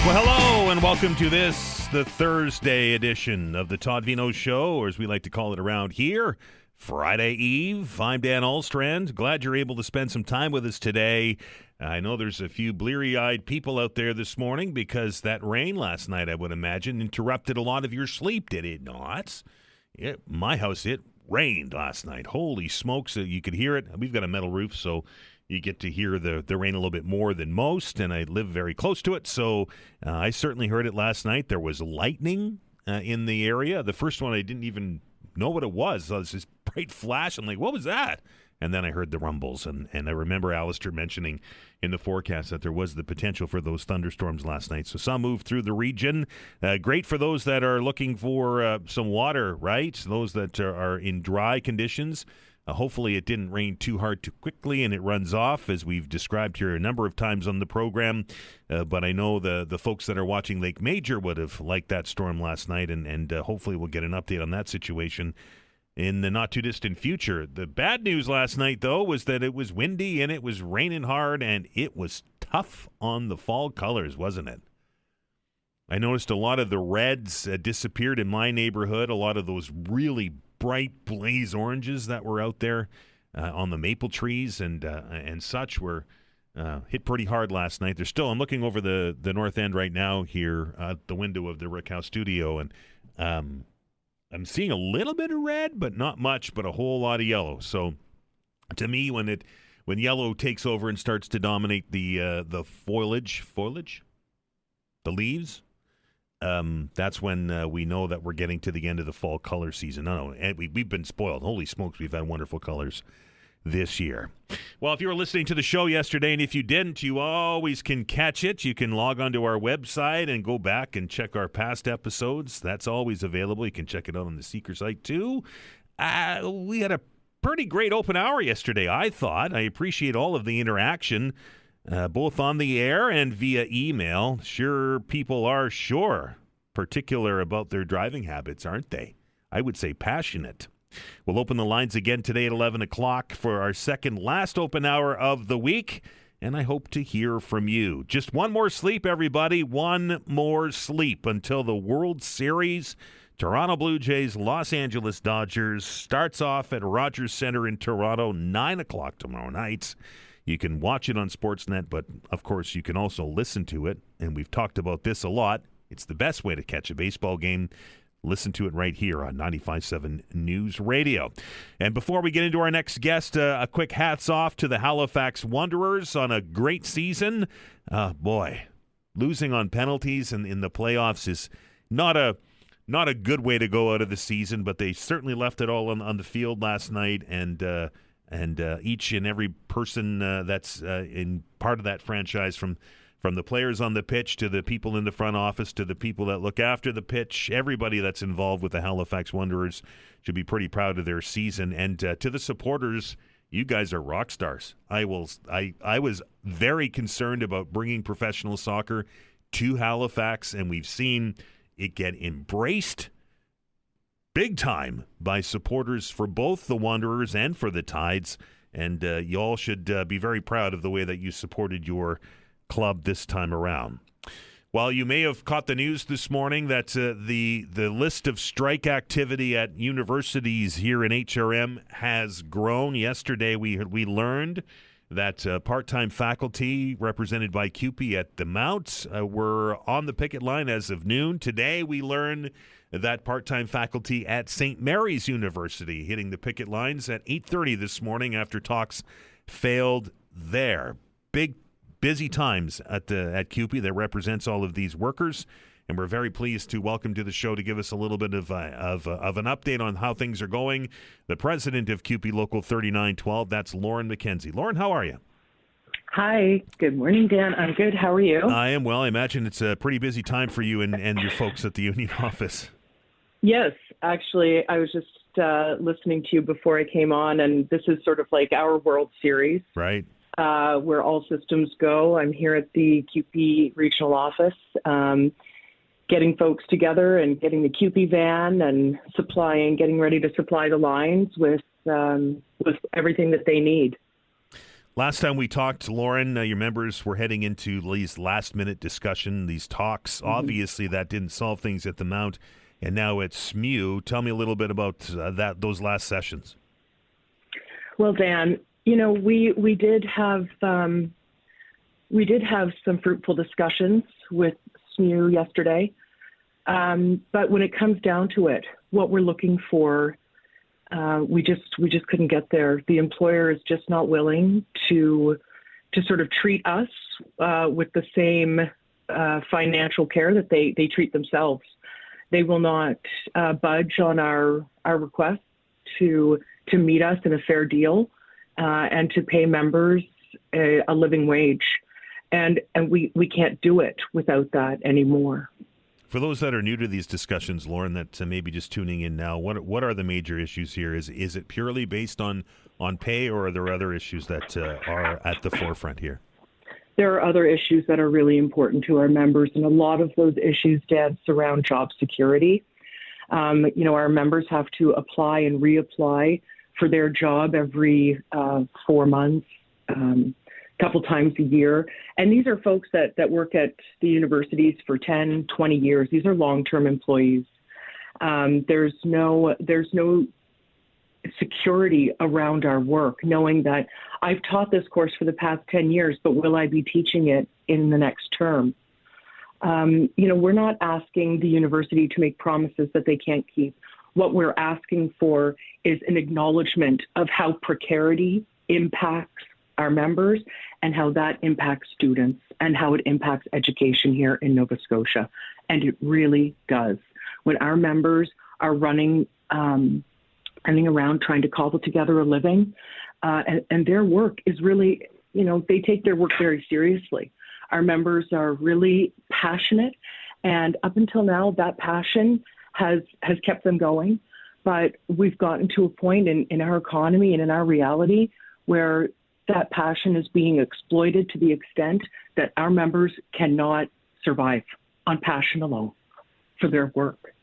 Well, hello and welcome to the Thursday edition of the Todd Veinotte Show, or as we like to call it around here, Friday Eve. I'm Dan Alstrand. Glad you're able to spend some time with us today. I know there's a few bleary-eyed people out there this morning because that rain last night, I would imagine, interrupted a lot of your sleep, did it not? My house, it rained last night. Holy smokes, you could hear it. We've got a metal roof, so you get to hear the rain a little bit more than most, and I live very close to it, so I certainly heard it last night. There was lightning in the area. The first one, I didn't even know what it was. So it was this bright flash. I'm like, what was that? And then I heard the rumbles, and I remember Alistair mentioning in the forecast that there was the potential for those thunderstorms last night. So some moved through the region. Great for those that are looking for some water, right? Those that are in dry conditions. Hopefully it didn't rain too hard too quickly and it runs off, as we've described here a number of times on the program. But I know the folks that are watching Lake Major would have liked that storm last night, and hopefully we'll get an update on that situation in the not-too-distant future. The bad news last night, though, was that it was windy and it was raining hard, and it was tough on the fall colors, wasn't it? I noticed a lot of the reds disappeared in my neighborhood, a lot of those really bright blaze oranges that were out there on the maple trees and such were hit pretty hard last night. They're still, I'm looking over the north end right now here at the window of the Rick House studio, and I'm seeing a little bit of red, but not much, but a whole lot of yellow. So to me, when yellow takes over and starts to dominate the foliage, the leaves, that's when we know that we're getting to the end of the fall color season. No, we've been spoiled. Holy smokes, we've had wonderful colors this year. Well, if you were listening to the show yesterday, and if you didn't, you always can catch it. You can log onto our website and go back and check our past episodes. That's always available. You can check it out on the Seeker site, too. We had a pretty great open hour yesterday, I thought. I appreciate all of the interaction, both on the air and via email. Sure, people are particular about their driving habits, aren't they? I would say passionate. We'll open the lines again today at 11 o'clock for our second last open hour of the week, and I hope to hear from you. Just one more sleep, everybody. One more sleep until the World Series. Toronto Blue Jays, Los Angeles Dodgers starts off at Rogers Centre in Toronto, 9 o'clock tomorrow night. You can watch it on Sportsnet, but of course you can also listen to it, and we've talked about this a lot. It's the best way to catch a baseball game. Listen to it right here on 95.7 News Radio. And before we get into our next guest, a quick hats off to the Halifax Wanderers on a great season. Boy, losing on penalties in the playoffs is not a good way to go out of the season, but they certainly left it all on the field last night, and each and every person that's in part of that franchise, from the players on the pitch to the people in the front office to the people that look after the pitch, everybody that's involved with the Halifax Wanderers should be pretty proud of their season. And to the supporters, you guys are rock stars. I was very concerned about bringing professional soccer to Halifax, and we've seen it get embraced big time by supporters for both the Wanderers and for the Tides. And you all should be very proud of the way that you supported your club this time around. Well, you may have caught the news this morning that the list of strike activity at universities here in HRM has grown. Yesterday, we learned that part-time faculty represented by CUPE at the Mount were on the picket line as of noon. Today, we learned that part-time faculty at St. Mary's University hitting the picket lines at 8:30 this morning after talks failed there. Busy times at CUPE that represents all of these workers, and we're very pleased to welcome to the show to give us a little bit of an update on how things are going, the president of CUPE Local 3912. That's Lauren McKenzie. Lauren, how are you? Hi. Good morning, Dan. I'm good. How are you? I am well. I imagine it's a pretty busy time for you and your folks at the union office. Yes. Actually, I was just listening to you before I came on, and this is sort of like our World Series. Right. Where all systems go. I'm here at the CUPE regional office, getting folks together and getting the CUPE van and getting ready to supply the lines with everything that they need. Last time we talked, Lauren, your members were heading into these last-minute discussion, these talks. Mm-hmm. Obviously, that didn't solve things at the Mount, and now it's MEU. Tell me a little bit about those last sessions. Well, Dan, we did have some fruitful discussions with MEU yesterday, but when it comes down to it, what we're looking for, we just couldn't get there. The employer is just not willing to sort of treat us with the same financial care that they treat themselves. They will not budge on our request to meet us in a fair deal and to pay members a living wage. And we can't do it without that anymore. For those that are new to these discussions, Lauren, that may be just tuning in now, what are the major issues here? Is it purely based on pay, or are there other issues that are at the forefront here? There are other issues that are really important to our members, and a lot of those issues, Dad, surround job security. Our members have to apply and reapply for their job every 4 months. Couple times a year. And these are folks that work at the universities for 10, 20 years. These are long-term employees. There's no security around our work, knowing that I've taught this course for the past 10 years, but will I be teaching it in the next term? We're not asking the university to make promises that they can't keep. What we're asking for is an acknowledgement of how precarity impacts our members and how that impacts students and how it impacts education here in Nova Scotia. And it really does. When our members are running around trying to cobble together a living, and their work is really, they take their work very seriously. Our members are really passionate, and up until now, that passion has kept them going. But we've gotten to a point in our economy and in our reality where that passion is being exploited to the extent that our members cannot survive on passion alone for their work.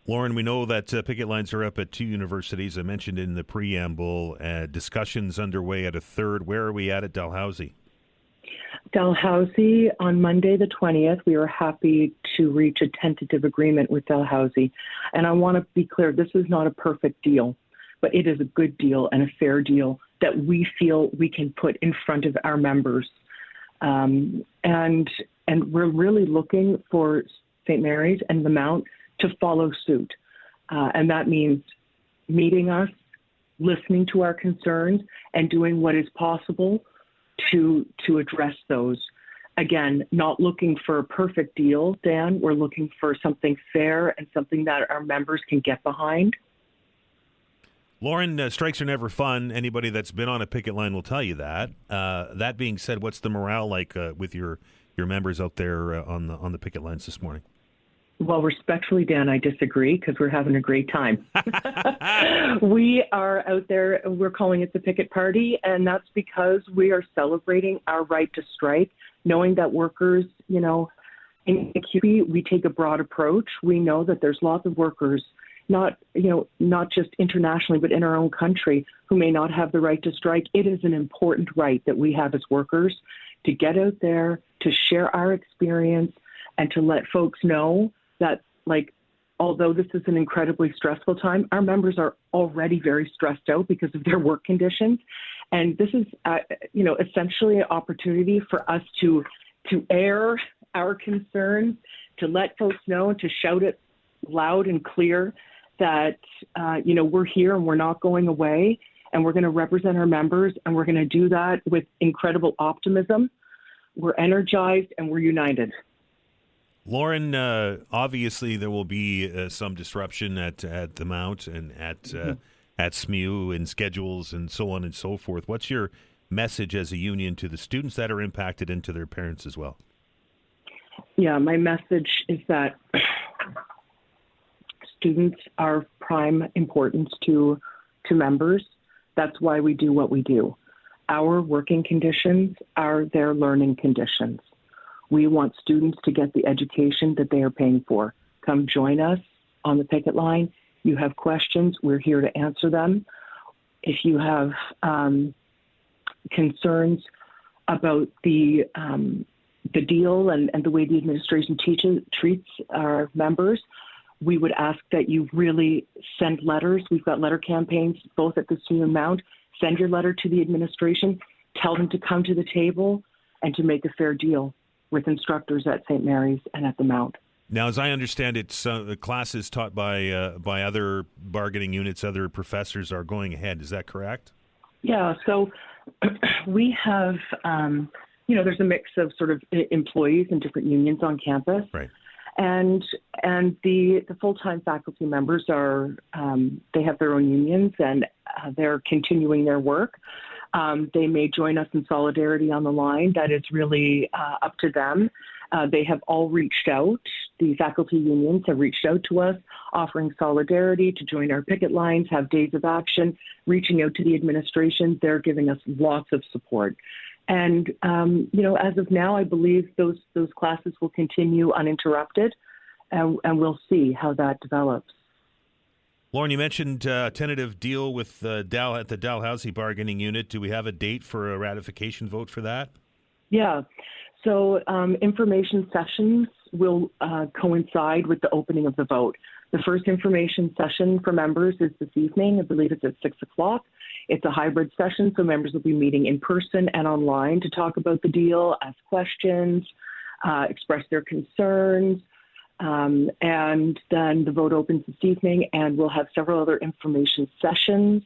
Lauren, we know that picket lines are up at 2 universities. I mentioned in the preamble, discussions underway at a third. Where are we at Dalhousie? Dalhousie, on Monday the 20th, we were happy to reach a tentative agreement with Dalhousie. And I want to be clear, this is not a perfect deal, but it is a good deal and a fair deal that we feel we can put in front of our members. And we're really looking for St. Mary's and the Mount to follow suit. And that means meeting us, listening to our concerns, and doing what is possible to address those. Again, not looking for a perfect deal, Dan. We're looking for something fair and something that our members can get behind. Lauren, strikes are never fun. Anybody that's been on a picket line will tell you that. That being said, what's the morale like with your members out there on the picket lines this morning? Well, respectfully, Dan, I disagree because we're having a great time. We are out there, we're calling it the picket party, and that's because we are celebrating our right to strike, knowing that workers, in the CUPE, we take a broad approach. We know that there's lots of workers, not just internationally, but in our own country, who may not have the right to strike. It is an important right that we have as workers to get out there, to share our experience, and to let folks know that, although this is an incredibly stressful time, our members are already very stressed out because of their work conditions. And this is, essentially an opportunity for us to air our concerns, to let folks know, and to shout it loud and clear that, we're here and we're not going away, and we're going to represent our members, and we're going to do that with incredible optimism. We're energized and we're united. Lauren, obviously there will be some disruption at the Mount and at SMU and schedules and so on and so forth. What's your message as a union to the students that are impacted and to their parents as well? Yeah, my message is that students are prime importance to members. That's why we do what we do. Our working conditions are their learning conditions. We want students to get the education that they are paying for. Come join us on the picket line. You have questions, we're here to answer them. If you have concerns about the deal and the way the administration treats our members, we would ask that you really send letters. We've got letter campaigns both at the SMU and Mount. Send your letter to the administration. Tell them to come to the table and to make a fair deal with instructors at St. Mary's and at the Mount. Now, as I understand it, the classes taught by other bargaining units, other professors are going ahead. Is that correct? Yeah. So we have, there's a mix of sort of employees and different unions on campus. Right. And the full-time faculty members are, they have their own unions and they're continuing their work. They may join us in solidarity on the line. That is really up to them. They have all reached out. The faculty unions have reached out to us, offering solidarity to join our picket lines, have days of action, reaching out to the administration. They're giving us lots of support. And, as of now, I believe those classes will continue uninterrupted, and we'll see how that develops. Lauren, you mentioned tentative deal with at the Dalhousie bargaining unit. Do we have a date for a ratification vote for that? Yeah. So information sessions will coincide with the opening of the vote. The first information session for members is this evening. I believe it's at 6 o'clock. It's a hybrid session, so members will be meeting in person and online to talk about the deal, ask questions, express their concerns. And then the vote opens this evening, and we'll have several other information sessions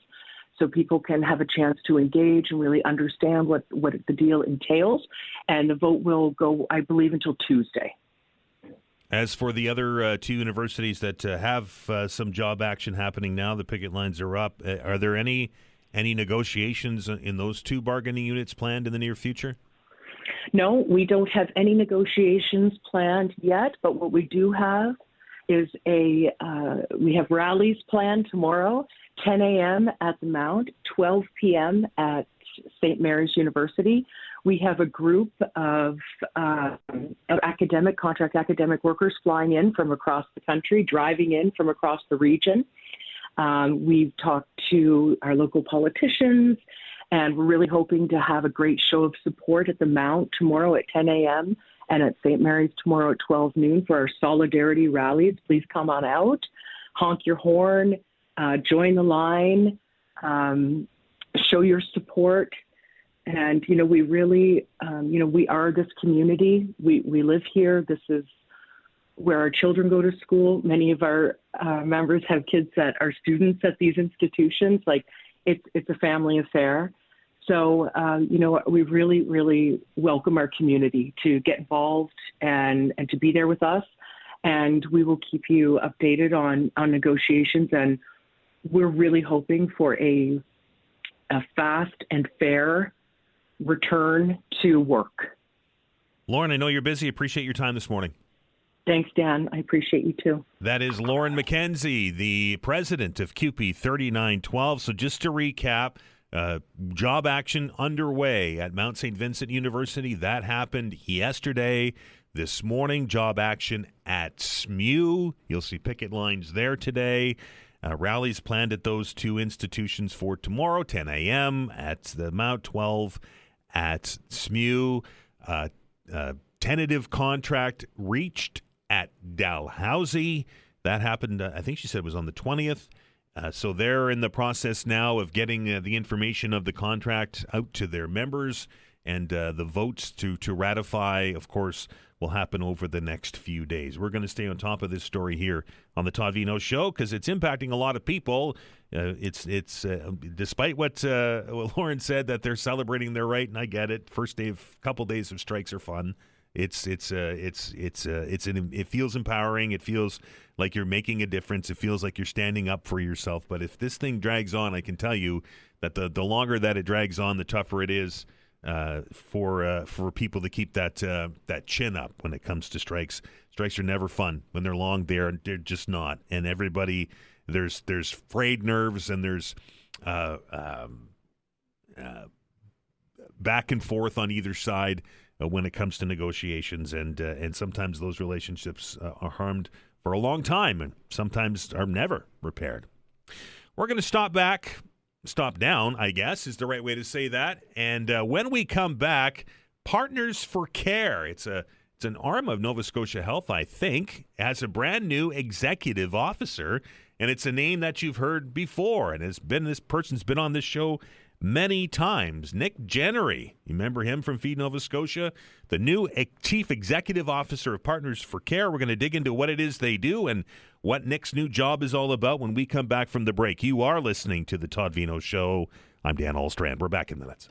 so people can have a chance to engage and really understand what the deal entails. And the vote will go, I believe, until Tuesday. As for the other two universities that have some job action happening now, the picket lines are up. Are there any negotiations in those two bargaining units planned in the near future? No, we don't have any negotiations planned yet, but what we do have is we have rallies planned tomorrow, 10 a.m. at the Mount, 12 p.m. at St. Mary's University. We have a group of contract academic workers flying in from across the country, driving in from across the region. We've talked to our local politicians, and we're really hoping to have a great show of support at the Mount tomorrow at 10 a.m. and at St. Mary's tomorrow at 12 noon for our solidarity rallies. Please come on out, honk your horn, join the line, show your support. And, we really, we are this community. We live here. This is where our children go to school. Many of our members have kids that are students at these institutions. Like, it's a family affair. So, we really, really welcome our community to get involved and to be there with us. And we will keep you updated on negotiations. And we're really hoping for a fast and fair return to work. Lauren, I know you're busy. Appreciate your time this morning. Thanks, Dan. I appreciate you too. That is Lauren McKenzie, the president of CUPE 3912. So just to recap, job action underway at Mount Saint Vincent University. That happened yesterday. This morning, job action at SMU. You'll see picket lines there today. Rallies planned at those two institutions for tomorrow, 10 a.m. at the Mount, 12 at SMU. Tentative contract reached at Dalhousie. That happened, I think she said it was on the 20th. So they're in the process now of getting the information of the contract out to their members, and the votes to ratify, of course, will happen over the next few days. We're going to stay on top of this story here on the Todd Veinotte Show because it's impacting a lot of people. It's despite what Lauren said, that they're celebrating their right, and I get it. Couple days of strikes are fun. It feels empowering. It feels like you're making a difference. It feels like you're standing up for yourself. But if this thing drags on, I can tell you that the longer that it drags on, the tougher it is for people to keep that chin up when it comes to strikes. Strikes are never fun when they're long. They're just not. And everybody, there's frayed nerves, and there's back and forth on either side when it comes to negotiations, and sometimes those relationships are harmed for a long time, and sometimes are never repaired. We're going to stop back stop down, I guess, is the right way to say that. And when we come back, Partners for Care. It's an arm of Nova Scotia Health, I think, has a brand new executive officer, and it's a name that you've heard before, and this person's been on this show many times. Nick Jennery, you remember him from Feed Nova Scotia? The new Chief Executive Officer of Partners for Care. We're going to dig into what it is they do and what Nick's new job is all about when we come back from the break. You are listening to The Todd Veinotte Show. I'm Dan Allstrand. We're back in minutes.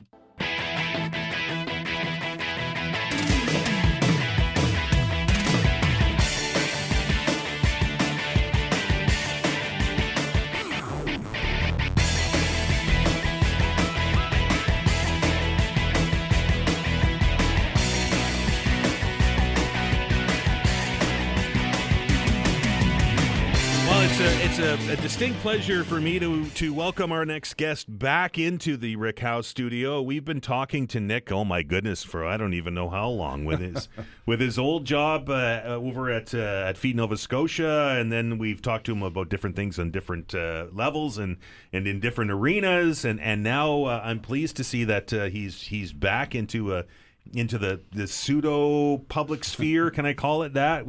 It's a distinct pleasure for me to welcome our next guest back into the Rick House studio. We've been talking to Nick, oh my goodness, for I don't even know how long with his old job over at Feed Nova Scotia, and then we've talked to him about different things on different levels and in different arenas, and now I'm pleased to see that he's back into the pseudo public sphere. Can I call it that?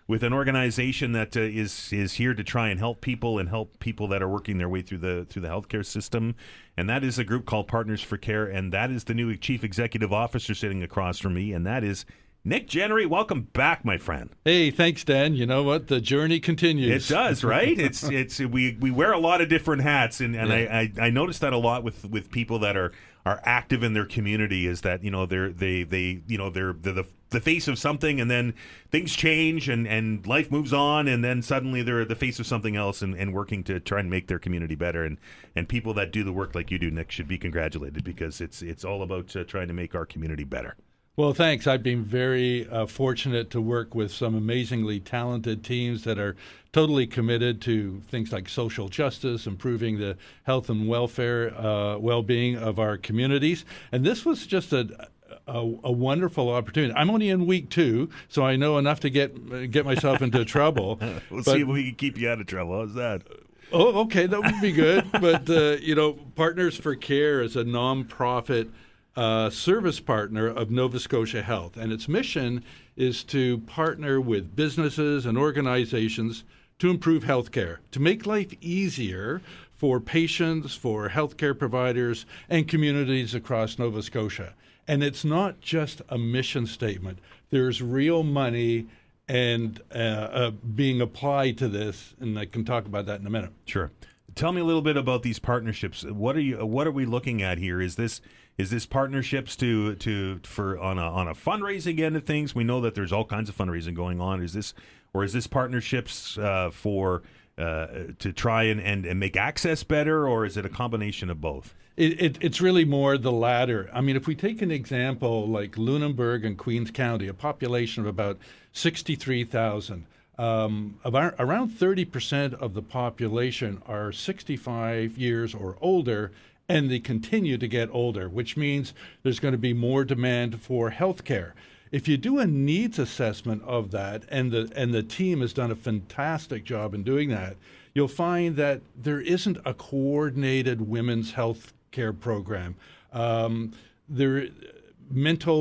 With an organization that is here to try and help people that are working their way through the healthcare system, and that is a group called Partners for Care, and that is the new Chief Executive Officer sitting across from me, and that is Nick Jennery. Welcome back, my friend. Hey, thanks, Dan. You know what? The journey continues. It does, right? We wear a lot of different hats, and yeah. I notice that a lot with people that are active in their community, is that they're the face of something, and then things change and life moves on, and then suddenly they're the face of something else and working to try and make their community better. And people that do the work like you do, Nick, should be congratulated, because it's all about trying to make our community better. Well, thanks. I've been very fortunate to work with some amazingly talented teams that are totally committed to things like social justice, improving the health and welfare, well-being of our communities. And this was just a wonderful opportunity. I'm only in week 2, so I know enough to get myself into trouble. We'll see if we can keep you out of trouble. How's that? Oh, okay, that would be good. But Partners for Care is a nonprofit service partner of Nova Scotia Health, and its mission is to partner with businesses and organizations to improve healthcare, to make life easier for patients, for healthcare providers, and communities across Nova Scotia. And it's not just a mission statement. There's real money and being applied to this, and I can talk about that in a minute. Sure. Tell me a little bit about these partnerships. What are we looking at here? Is this partnerships for on a fundraising end of things? We know that there's all kinds of fundraising going on. Is this partnerships for to try and make access better, or is it a combination of both? It's really more the latter. I mean, if we take an example like Lunenburg and Queens County, a population of about 63,000, around 30% of the population are 65 years or older, and they continue to get older, which means there's going to be more demand for health care. If you do a needs assessment of that, and the team has done a fantastic job in doing that, you'll find that there isn't a coordinated women's health care program. Mental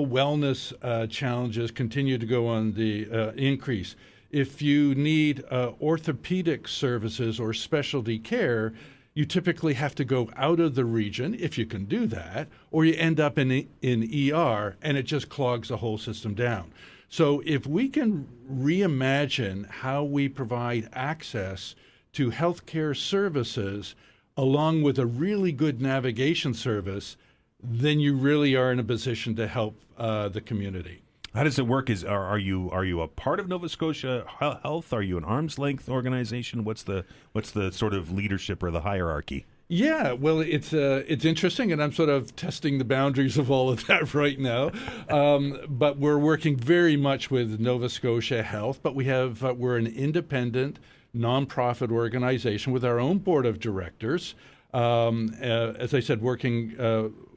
wellness challenges continue to go on the increase. If you need orthopedic services or specialty care, you typically have to go out of the region, if you can do that, or you end up in ER, and it just clogs the whole system down. So if we can reimagine how we provide access to healthcare services along with a really good navigation service, then you really are in a position to help the community. How does it work? Are you a part of Nova Scotia Health? Are you an arm's length organization? What's the sort of leadership or the hierarchy? Yeah, well, it's interesting, and I'm sort of testing the boundaries of all of that right now. But we're working very much with Nova Scotia Health, but we're an independent nonprofit organization with our own board of directors. as I said, working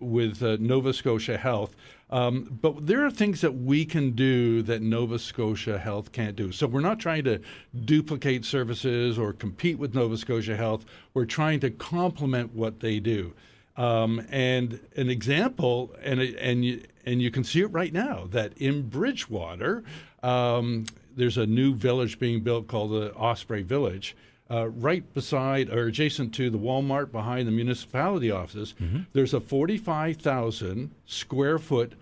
with Nova Scotia Health. But there are things that we can do that Nova Scotia Health can't do. So we're not trying to duplicate services or compete with Nova Scotia Health. We're trying to complement what they do. And an example, and you can see it right now, that in Bridgewater, there's a new village being built called the Osprey Village. Right beside or adjacent to the Walmart behind the municipality offices, there's a 45,000 square foot,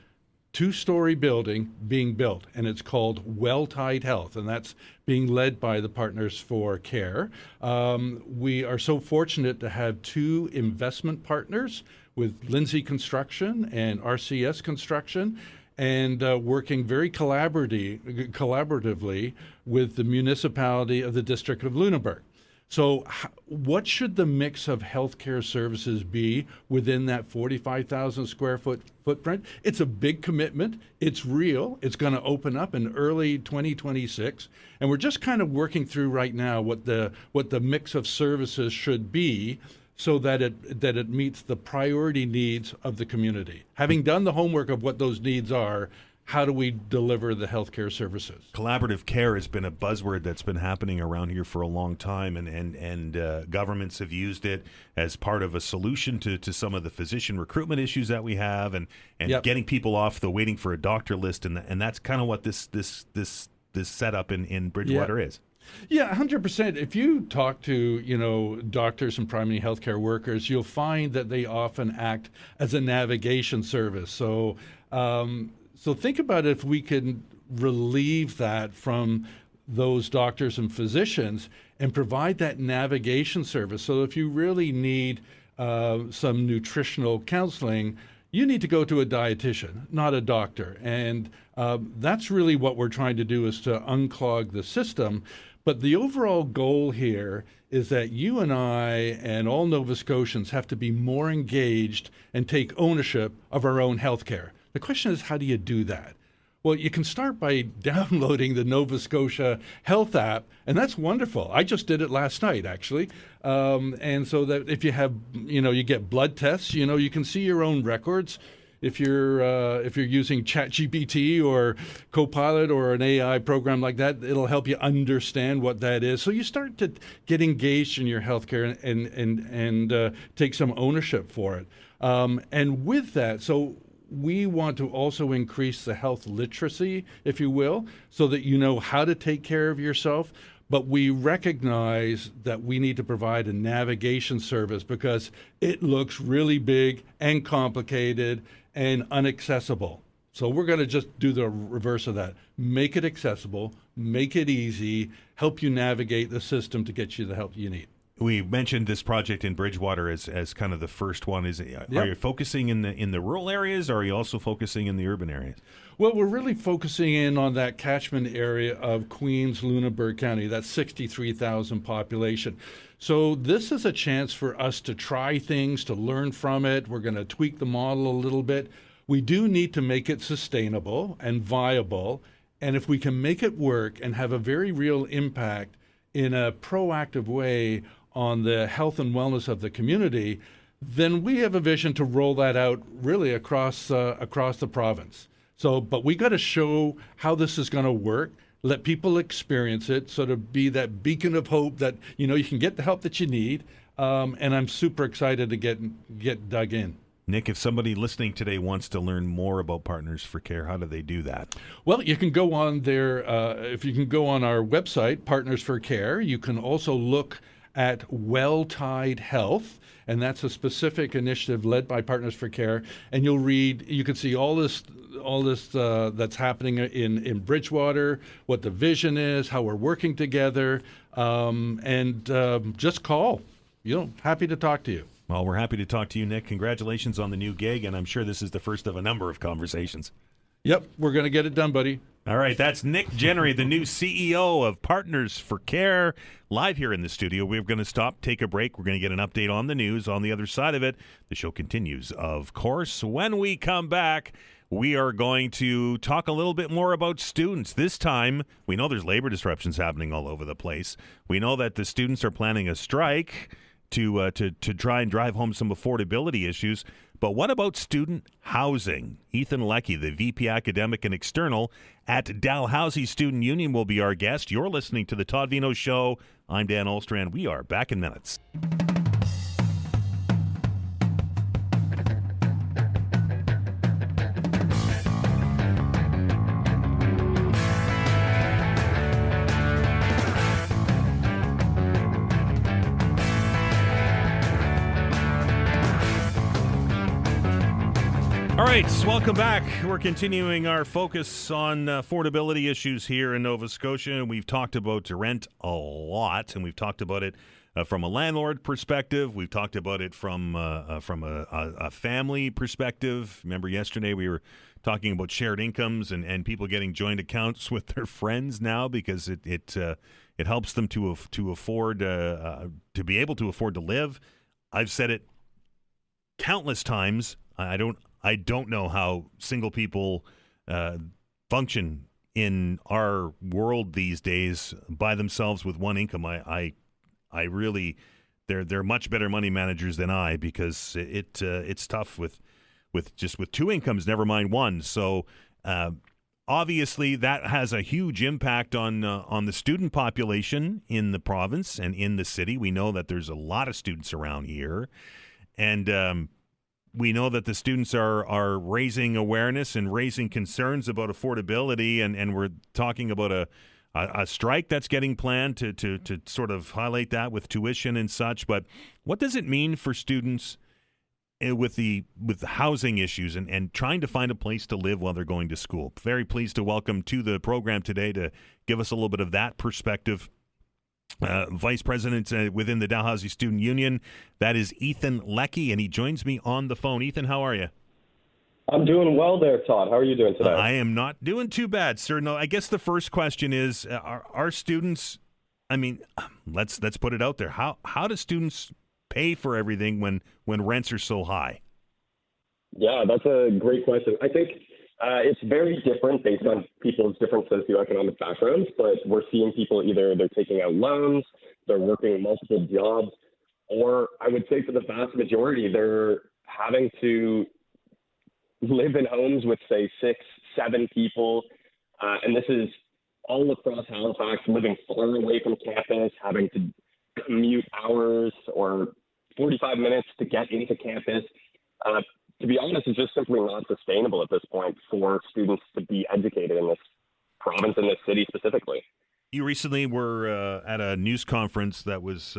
2-story building being built, and it's called Well-Tide Health, and that's being led by the Partners for Care. We are so fortunate to have 2 investment partners with Lindsay Construction and RCS Construction, and working very collaboratively with the municipality of the District of Lunenburg. So what should the mix of healthcare services be within that 45,000 square foot footprint? It's a big commitment. It's real. It's going to open up in early 2026. And we're just kind of working through right now what the mix of services should be so that it meets the priority needs of the community. Having done the homework of what those needs are, how do we deliver the healthcare services? Collaborative care has been a buzzword that's been happening around here for a long time, and governments have used it as part of a solution to some of the physician recruitment issues that we have, and getting people off the waiting for a doctor list, and that's kind of what this setup in Bridgewater is. Yeah, 100%. If you talk to, doctors and primary healthcare workers, you'll find that they often act as a navigation service. So think about if we can relieve that from those doctors and physicians and provide that navigation service. So if you really need some nutritional counseling, you need to go to a dietitian, not a doctor. And that's really what we're trying to do, is to unclog the system. But the overall goal here is that you and I and all Nova Scotians have to be more engaged and take ownership of our own health care. The question is, how do you do that? Well, you can start by downloading the Nova Scotia Health app, and that's wonderful. I just did it last night, actually. And so that if you have, you get blood tests, you can see your own records. If you're using ChatGPT or Copilot or an AI program like that, it'll help you understand what that is. So you start to get engaged in your healthcare and take some ownership for it. And with that, so we want to also increase the health literacy, if you will, so that you know how to take care of yourself. But we recognize that we need to provide a navigation service because it looks really big and complicated and inaccessible. So we're going to just do the reverse of that. Make it accessible, make it easy, help you navigate the system to get you the help you need. We mentioned this project in Bridgewater as kind of the first one. Are you focusing in the rural areas, or are you also focusing in the urban areas? Well, we're really focusing in on that catchment area of Queens, Lunenburg County. That's 63,000 population. So this is a chance for us to try things, to learn from it. We're going to tweak the model a little bit. We do need to make it sustainable and viable. And if we can make it work and have a very real impact in a proactive way on the health and wellness of the community, then we have a vision to roll that out really across the province. So, but we got to show how this is going to work, let people experience it, sort of be that beacon of hope that, you can get the help that you need. And I'm super excited to get dug in. Nick, if somebody listening today wants to learn more about Partners for Care, how do they do that? Well, you can go on there. If you can go on our website, Partners for Care, you can also look at Well-Tide Health, and that's a specific initiative led by Partners for Care. And you can see all this that's happening in Bridgewater, what the vision is, how we're working together, and just call. Happy to talk to you. Well, we're happy to talk to you, Nick. Congratulations on the new gig, and I'm sure this is the first of a number of conversations. Yep, we're going to get it done, buddy. All right, that's Nick Jennery, the new CEO of Partners for Care, live here in the studio. We're going to stop, take a break. We're going to get an update on the news. On the other side of it, the show continues, of course. When we come back, we are going to talk a little bit more about students. This time, we know there's labor disruptions happening all over the place. We know that the students are planning a strike. to try and drive home some affordability issues. But what about student housing? Ethan Leckie, the VP Academic and External at Dalhousie Student Union, will be our guest. You're listening to The Todd Veinotte Show. I'm Dan Olstrand. We are back in minutes. All right, welcome back. We're continuing our focus on affordability issues here in Nova Scotia. We've talked about rent a lot, and we've talked about it from a landlord perspective. We've talked about it from a family perspective. Remember yesterday we were talking about shared incomes and people getting joint accounts with their friends now because it helps them to afford to be able to afford to live. I've said it countless times. I don't know how single people function in our world these days by themselves with one income. I really, they're much better money managers than I, because it's tough with two incomes, never mind one. So obviously that has a huge impact on the student population in the province and in the city. We know that there's a lot of students around here, and we know that the students are raising awareness and raising concerns about affordability, and we're talking about a strike that's getting planned to sort of highlight that with tuition and such. But what does it mean for students with the housing issues and trying to find a place to live while they're going to school? Very pleased to welcome to the program today to give us a little bit of that perspective, Vice President within the Dalhousie Student Union. That is Ethan Leckie, and he joins me on the phone. Ethan, how are you? I'm doing well there, Todd. How are you doing today? I am not doing too bad, sir. No, I guess the first question is, are students, I mean, let's put it out there. How do students pay for everything when rents are so high? Yeah, that's a great question. I think it's very different based on people's different socioeconomic backgrounds, but we're seeing people either they're taking out loans, they're working multiple jobs, or I would say for the vast majority, they're having to live in homes with, say, 6, 7 people. And this is all across Halifax, living far away from campus, having to commute hours or 45 minutes to get into campus. To be honest, it's just simply not sustainable at this point for students to be educated in this province and this city specifically. You recently were at a news conference that was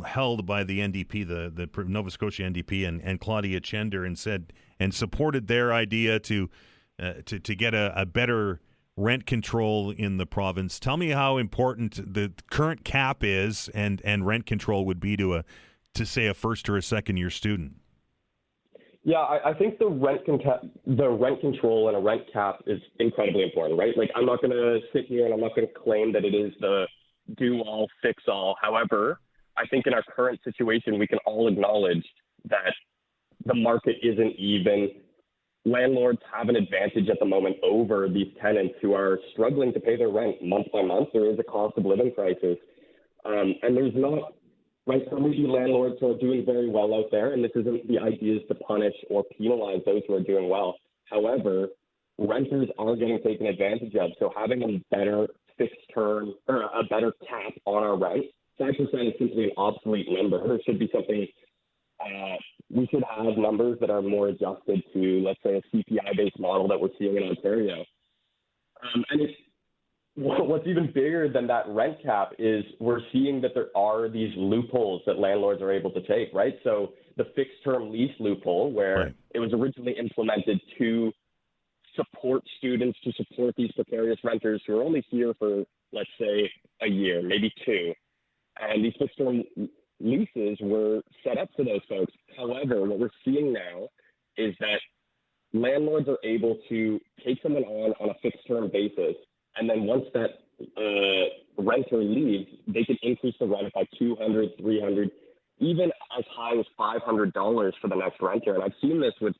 held by the NDP, the Nova Scotia NDP, and Claudia Chender, and supported their idea to get a better rent control in the province. Tell me how important the current cap is and rent control would be to say a first or a second year student. Yeah, I think the rent control and a rent cap is incredibly important, right? Like, I'm not going to sit here and I'm not going to claim that it is the do-all, fix-all. However, I think in our current situation, we can all acknowledge that the market isn't even. Landlords have an advantage at the moment over these tenants who are struggling to pay their rent month by month. There is a cost of living crisis, and there's not. Right, some of you landlords are doing very well out there, and this isn't the idea is to punish or penalize those who are doing well. However, renters are getting taken advantage of. So having a better fixed term or a better cap on our rent, 5% is simply an obsolete number. It should be something we should have numbers that are more adjusted to, let's say, a CPI-based model that we're seeing in Ontario. And what's even bigger than that rent cap is we're seeing that there are these loopholes that landlords are able to take, right? So the fixed term lease loophole, where it was originally implemented to support students, to support these precarious renters who are only here for, let's say, a year, maybe 2. And these fixed term leases were set up for those folks. However, what we're seeing now is that landlords are able to take someone on a fixed term basis. And then once that renter leaves, they can increase the rent by $200, $300, even as high as $500 for the next renter. And I've seen this with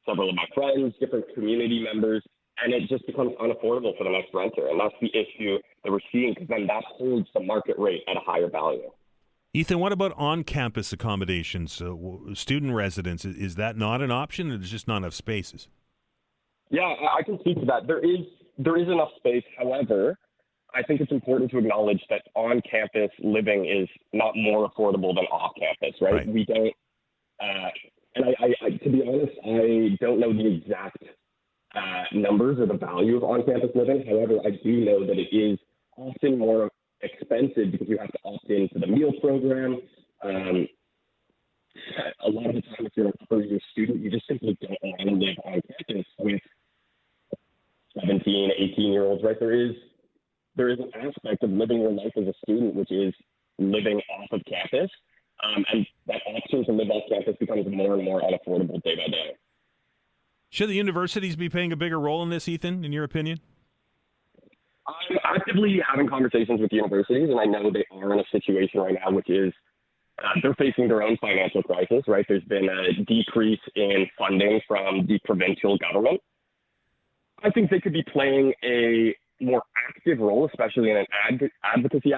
several of my friends, different community members, and it just becomes unaffordable for the next renter. And that's the issue that we're seeing, because then that holds the market rate at a higher value. Ethan, what about on-campus accommodations, student residence? Is that not an option, or there's just not enough spaces? Yeah, I can speak to that. There is enough space. However, I think it's important to acknowledge that on-campus living is not more affordable than off-campus, right? We don't, and I, to be honest, I don't know the exact numbers or the value of on-campus living. However, I do know that it is often more expensive because you have to opt into the meal program. A lot of the time, if you're an upper-year student, you just simply don't want to live on campus with 17, 18-year-olds, right? There is an aspect of living your life as a student, which is living off of campus. And that option to live off campus becomes more and more unaffordable day by day. Should the universities be playing a bigger role in this, Ethan, in your opinion? I'm actively having conversations with universities, and I know they are in a situation right now, which is they're facing their own financial crisis, right? There's been a decrease in funding from the provincial government. I think they could be playing a more active role, especially in an advocacy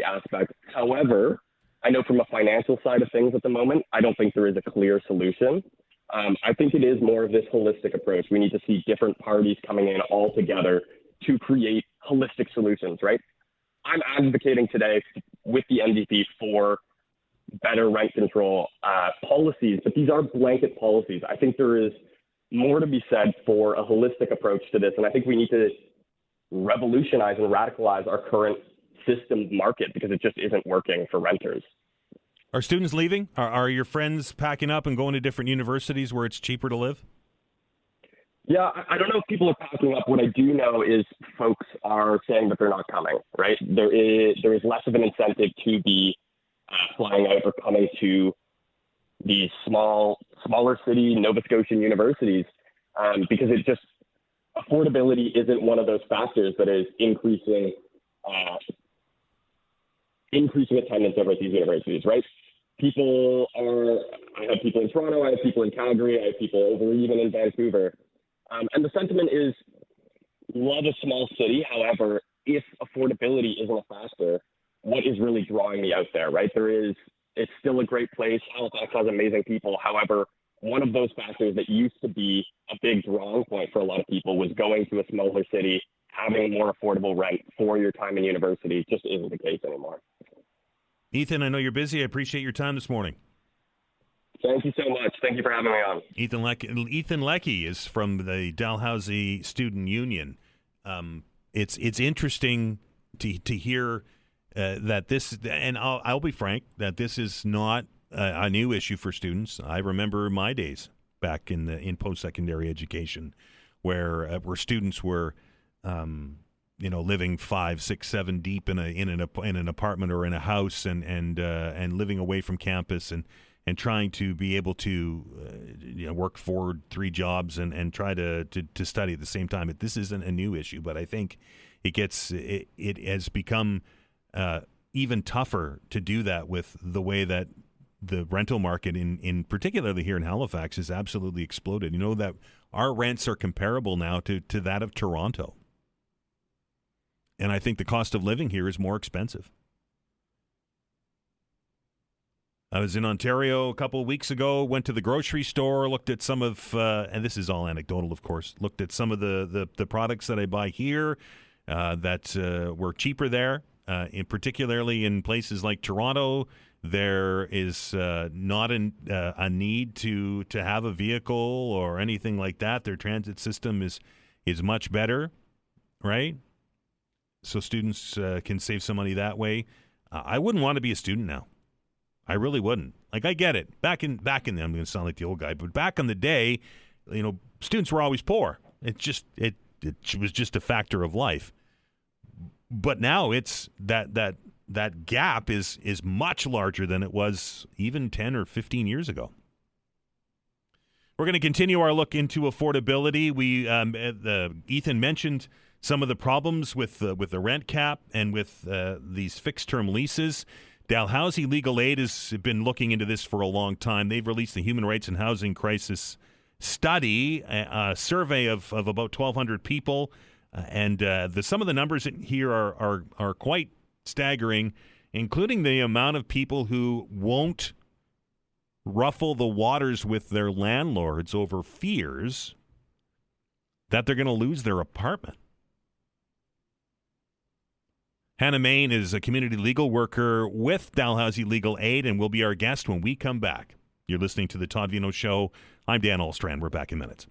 aspect. However, I know from a financial side of things at the moment, I don't think there is a clear solution. I think it is more of this holistic approach. We need to see different parties coming in all together to create holistic solutions, right? I'm advocating today with the NDP for better rent control policies, but these are blanket policies. I think there is more to be said for a holistic approach to this, and I think we need to revolutionize and radicalize our current system market because it just isn't working for renters. Are students leaving? Are your friends packing up and going to different universities where it's cheaper to live? Yeah, I don't know if people are packing up. What I do know is folks are saying that they're not coming, right? There is less of an incentive to be flying out or coming to these smaller city Nova Scotian universities because it just, affordability isn't one of those factors that is increasing attendance over at these universities, right? I have people in Toronto, I have people in Calgary, I have people over even in Vancouver. And the sentiment is, love a small city. However, if affordability isn't a factor, what is really drawing me out there, right? It's still a great place. Halifax has amazing people. However, one of those factors that used to be a big drawing point for a lot of people was going to a smaller city, having more affordable rent for your time in university just isn't the case anymore. Ethan, I know you're busy. I appreciate your time this morning. Thank you so much. Thank you for having me on. Ethan Leckie is from the Dalhousie Student Union. It's interesting to hear that this, and I'll be frank, that this is not a new issue for students. I remember my days back in post-secondary education, where students were, living 5, 6, 7 deep in an apartment or in a house, and living away from campus, and trying to be able to work 3 jobs and try to study at the same time. This isn't a new issue, but I think it has become even tougher to do that with the way that the rental market in particularly here in Halifax has absolutely exploded. You know that our rents are comparable now to that of Toronto. And I think the cost of living here is more expensive. I was in Ontario a couple of weeks ago, went to the grocery store, looked at some of, and this is all anecdotal, of course, looked at some of the products that I buy here that were cheaper there, particularly in places like Toronto. There is not a need to have a vehicle or anything like that. Their transit system is much better, right? So students can save some money that way. I wouldn't want to be a student now. I really wouldn't. Like, I get it. Back in the, I'm going to sound like the old guy, but back in the day, students were always poor. It was just a factor of life. But now it's that gap is much larger than it was even 10 or 15 years ago. We're going to continue our look into affordability. Ethan mentioned some of the problems with the rent cap and with these fixed-term leases. Dalhousie Legal Aid has been looking into this for a long time. They've released the Human Rights and Housing Crisis Study, a survey of about 1,200 people, and some of the numbers here are quite staggering. including the amount of people who won't ruffle the waters with their landlords over fears that they're going to lose their apartment. Hannah Main is a community legal worker with Dalhousie Legal Aid and will be our guest when we come back. You're listening to The Todd Veinotte Show. I'm Dan Ahlstrand. We're back in minutes.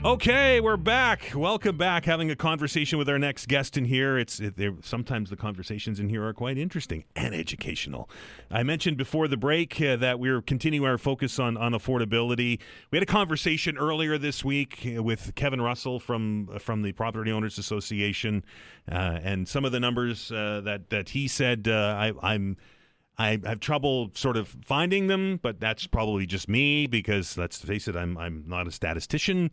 Okay, we're back. Welcome back. Having a conversation with our next guest in here. Sometimes the conversations in here are quite interesting and educational. I mentioned before the break that we're continuing our focus on affordability. We had a conversation earlier this week with Kevin Russell from the Property Owners Association, and some of the numbers that he said. I have trouble sort of finding them, but that's probably just me because, let's face it, I'm not a statistician.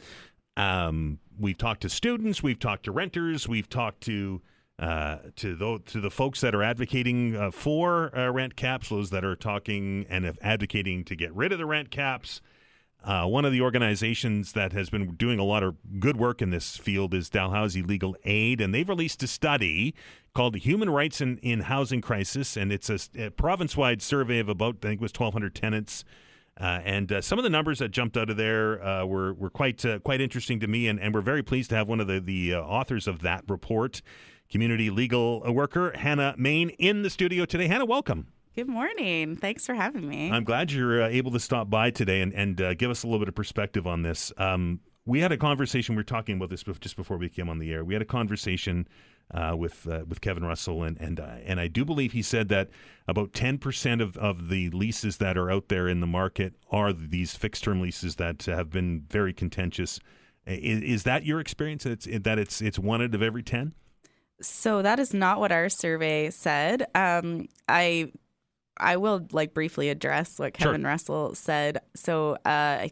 We've talked to students, we've talked to renters, we've talked to the folks that are advocating for rent caps, those that are talking and advocating to get rid of the rent caps. One of the organizations that has been doing a lot of good work in this field is Dalhousie Legal Aid, and they've released a study called Human Rights in Housing Crisis, and it's a province-wide survey of about, I think it was 1,200 tenants. And some of the numbers that jumped out of there were quite interesting to me, and we're very pleased to have one of the authors of that report, community legal worker Hannah Main, in the studio today. Hannah, welcome. Good morning. Thanks for having me. I'm glad you're able to stop by today and give us a little bit of perspective on this. We had a conversation. We were talking about this just before we came on the air. We had a conversation with Kevin Russell, and I do believe he said that about 10% of the leases that are out there in the market are these fixed-term leases that have been very contentious. Is that your experience? That it's 1 out of every 10? So that is not what our survey said. I will briefly address what Kevin Russell said. So a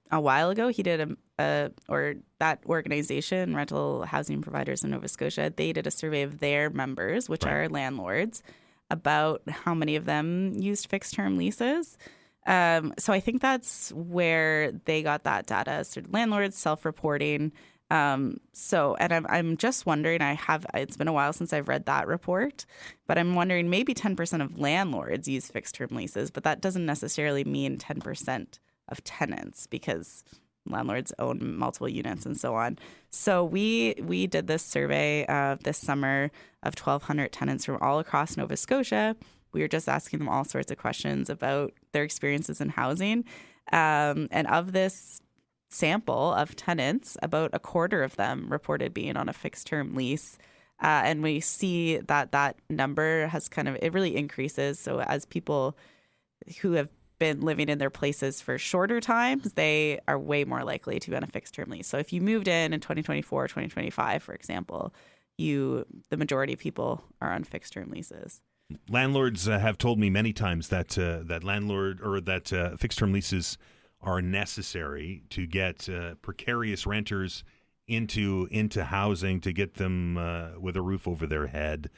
while ago, he did that organization, Rental Housing Providers in Nova Scotia, they did a survey of their members, which are landlords, about how many of them used fixed-term leases. So I think that's where they got that data. So landlords self-reporting. And I'm just wondering, it's been a while since I've read that report, but I'm wondering maybe 10% of landlords use fixed-term leases, but that doesn't necessarily mean 10% of tenants because landlords own multiple units and so on. So we did this survey this summer of 1,200 tenants from all across Nova Scotia. We were just asking them all sorts of questions about their experiences in housing. And of this sample of tenants, about a quarter of them reported being on a fixed-term lease. And we see that number has it really increases. So as people who have been living in their places for shorter times, they are way more likely to be on a fixed-term lease. So if you moved in 2024, 2025, for example, the majority of people are on fixed-term leases. Landlords have told me many times that fixed-term leases are necessary to get precarious renters into housing, to get them with a roof over their head.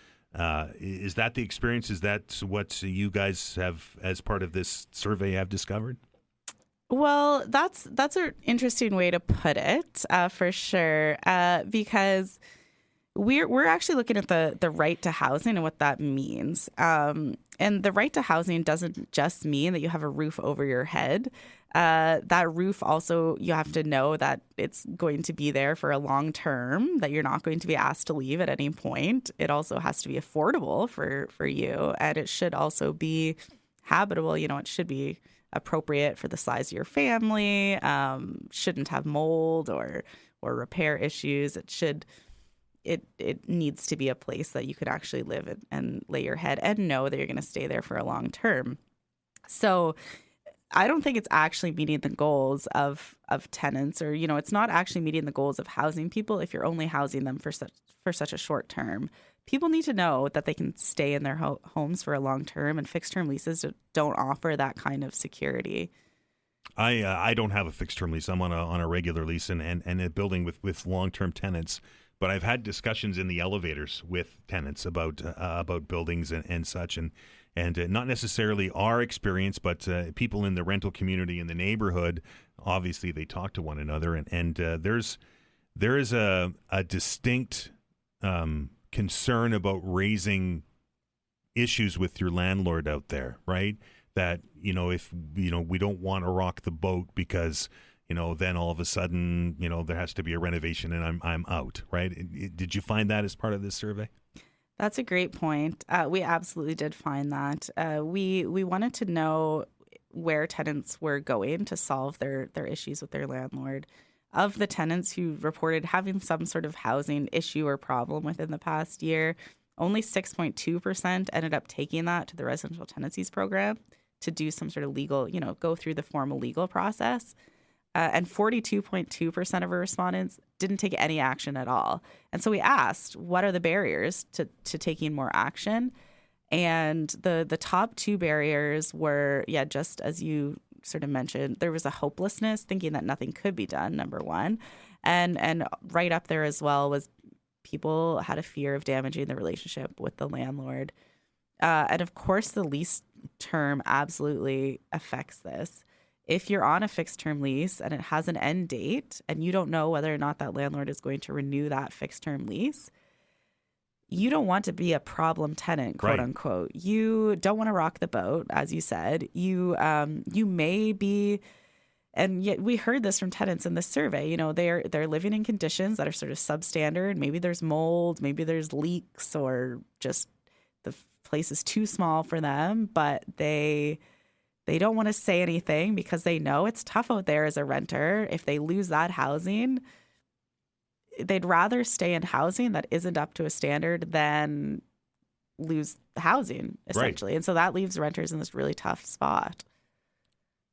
Is that the experience? Is that what you guys have, as part of this survey, have discovered? Well, that's an interesting way to put it, for sure, because we're actually looking at the right to housing and what that means. And the right to housing doesn't just mean that you have a roof over your head. That roof also, you have to know that it's going to be there for a long term, that you're not going to be asked to leave at any point. It also has to be affordable for you, and it should also be habitable. It should be appropriate for the size of your family, shouldn't have mold or or repair issues. It needs to be a place that you could actually live in and lay your head and know that you're going to stay there for a long term. So I don't think it's actually meeting the goals of tenants, or, it's not actually meeting the goals of housing people if you're only housing them for such a short term. People need to know that they can stay in their homes for a long term, and fixed term leases don't offer that kind of security. I don't have a fixed term lease. I'm on a regular lease and a building with long term tenants. But I've had discussions in the elevators with tenants about buildings and such, and not necessarily our experience, but people in the rental community in the neighborhood. Obviously, they talk to one another, and there is a distinct concern about raising issues with your landlord out there, right? That if we don't want to rock the boat because then all of a sudden, there has to be a renovation and I'm out, right? Did you find that as part of this survey? That's a great point. We absolutely did find that. We wanted to know where tenants were going to solve their issues with their landlord. Of the tenants who reported having some sort of housing issue or problem within the past year, only 6.2% ended up taking that to the residential tenancies program to do some sort of legal, go through the formal legal process. And 42.2% of our respondents didn't take any action at all. And so we asked, what are the barriers to taking more action? And the top two barriers were, just as you sort of mentioned, there was a hopelessness, thinking that nothing could be done, number one. And right up there as well was people had a fear of damaging the relationship with the landlord. And of course, the lease term absolutely affects this. If you're on a fixed term lease and it has an end date and you don't know whether or not that landlord is going to renew that fixed term lease, you don't want to be a problem tenant, quote unquote. You don't want to rock the boat, as you said. You may be, and yet we heard this from tenants in this survey. They're living in conditions that are sort of substandard. Maybe there's mold, maybe there's leaks, or just the place is too small for them. But they don't want to say anything because they know it's tough out there as a renter. If they lose that housing, they'd rather stay in housing that isn't up to a standard than lose housing, essentially. Right. And so that leaves renters in this really tough spot.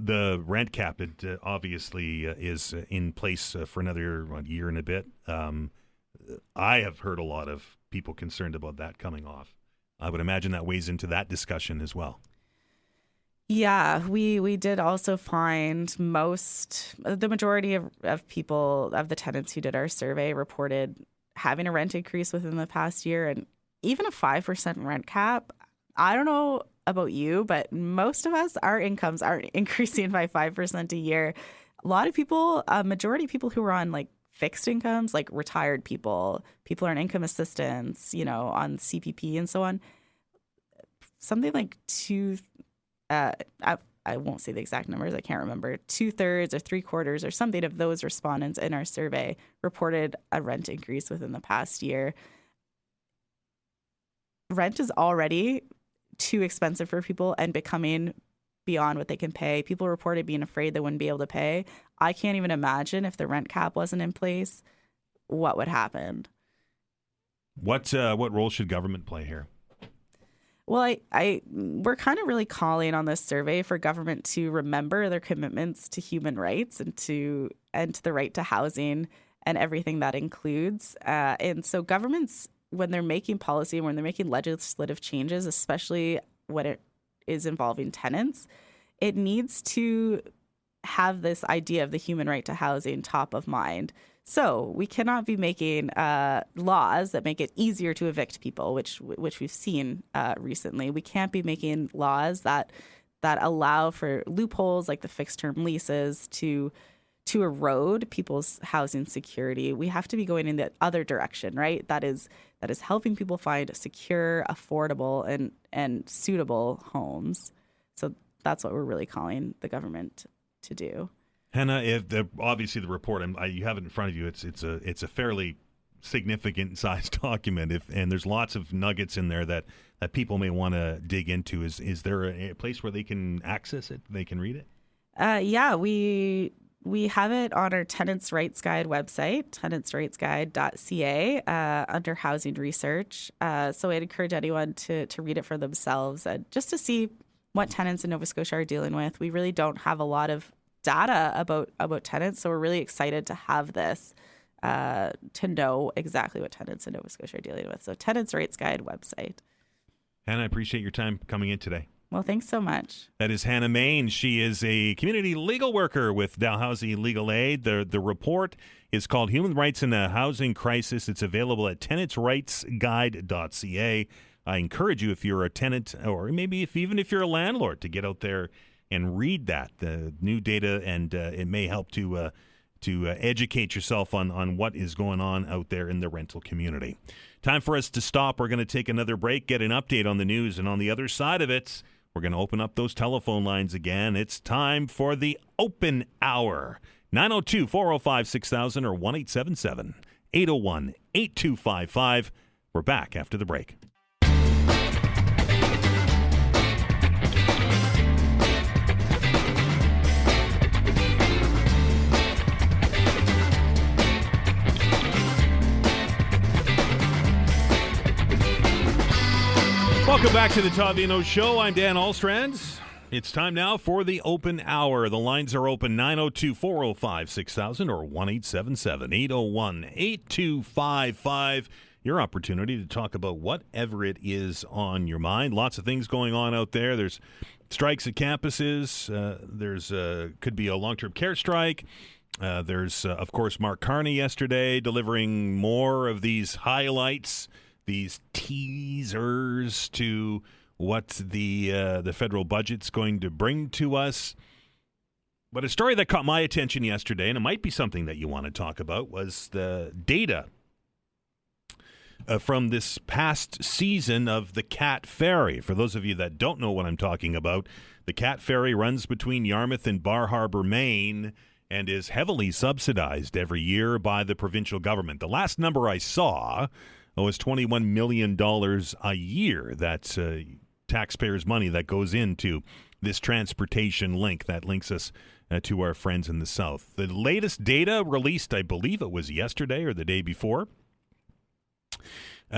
The rent cap, it obviously is in place for another year and a bit. I have heard a lot of people concerned about that coming off. I would imagine that weighs into that discussion as well. Yeah, we did also find the majority of people, of the tenants who did our survey, reported having a rent increase within the past year, and even a 5% rent cap. I don't know about you, but most of us, our incomes aren't increasing by 5% a year. A lot of people, majority of people who are on like fixed incomes, like retired people on income assistance, on CPP and so on, something like I won't say the exact numbers, I can't remember, 2/3 or 3/4 or something of those respondents in our survey reported a rent increase within the past year. Rent is already too expensive for people and becoming beyond what they can pay. People reported being afraid they wouldn't be able to pay. I can't even imagine if the rent cap wasn't in place, what would happen. What role should government play here? Well, we're kind of really calling on this survey for government to remember their commitments to human rights and to the right to housing and everything that includes. And so governments, when they're making policy and when they're making legislative changes, especially when it is involving tenants, it needs to have this idea of the human right to housing top of mind. So we cannot be making laws that make it easier to evict people, which we've seen recently. We can't be making laws that allow for loopholes like the fixed term leases to erode people's housing security. We have to be going in the other direction, right? That is helping people find secure, affordable, and suitable homes. So that's what we're really calling the government to do. Hannah, obviously the report, you have it in front of you. It's a fairly significant sized document, and there's lots of nuggets in there that people may want to dig into. Is there a place where they can access it? They can read it? Yeah, we We have it on our Tenants' Rights Guide website, tenantsrightsguide.ca, under housing research. So I'd encourage anyone to read it for themselves and just to see what tenants in Nova Scotia are dealing with. We really don't have a lot of data about tenants, so we're really excited to have this to know exactly what tenants in Nova Scotia are dealing with. So Tenants' Rights Guide website. Hannah, I appreciate your time coming in today. Well, thanks so much. That is Hannah Main. She is a community legal worker with Dalhousie Legal Aid. The report is called Human Rights in a Housing Crisis. It's available at tenantsrightsguide.ca. I encourage you, if you're a tenant or maybe even if you're a landlord, to get out there and read the new data, and it may help to educate yourself on what is going on out there in the rental community. Time for us to stop. We're going to take another break, get an update on the news, and on the other side of it, we're going to open up those telephone lines again. It's time for the open hour. 902-405-6000 or 1-877-801-8255. We're back after the break. Welcome back to the Todd Veinotte Show. I'm Dan Alstrand. It's time now for the open hour. The lines are open 902-405-6000 or 1-877-801-8255. Your opportunity to talk about whatever it is on your mind. Lots of things going on out there. There's strikes at campuses. There's could be a long-term care strike. There's, of course, Mark Carney yesterday delivering more of these highlights, these teasers to what the federal budget's going to bring to us. But a story that caught my attention yesterday, and it might be something that you want to talk about, was the data from this past season of the Cat Ferry. For those of you that don't know what I'm talking about, the Cat Ferry runs between Yarmouth and Bar Harbor, Maine, and is heavily subsidized every year by the provincial government. The last number I saw was $21 million a year. That's taxpayers' money that goes into this transportation link that links us to our friends in the South. The latest data released, I believe it was yesterday or the day before,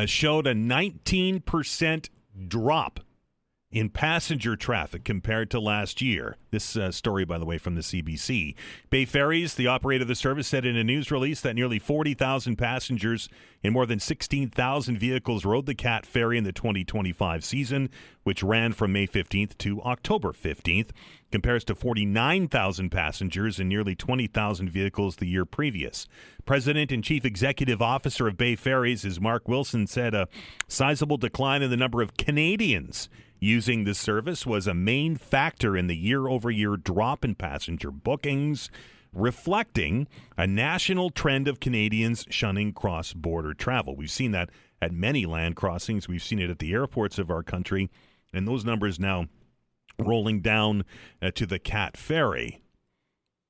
showed a 19% drop in passenger traffic compared to last year. This story, by the way, from the CBC. Bay Ferries, the operator of the service, said in a news release that nearly 40,000 passengers in more than 16,000 vehicles rode the Cat Ferry in the 2025 season, which ran from May 15th to October 15th, compares to 49,000 passengers and nearly 20,000 vehicles the year previous. President and Chief Executive Officer of Bay Ferries, is Mark Wilson, said a sizable decline in the number of Canadians using the service was a main factor in the year-over-year drop in passenger bookings, reflecting a national trend of Canadians shunning cross-border travel. We've seen that at many land crossings. We've seen it at the airports of our country, and those numbers now rolling down to the Cat Ferry.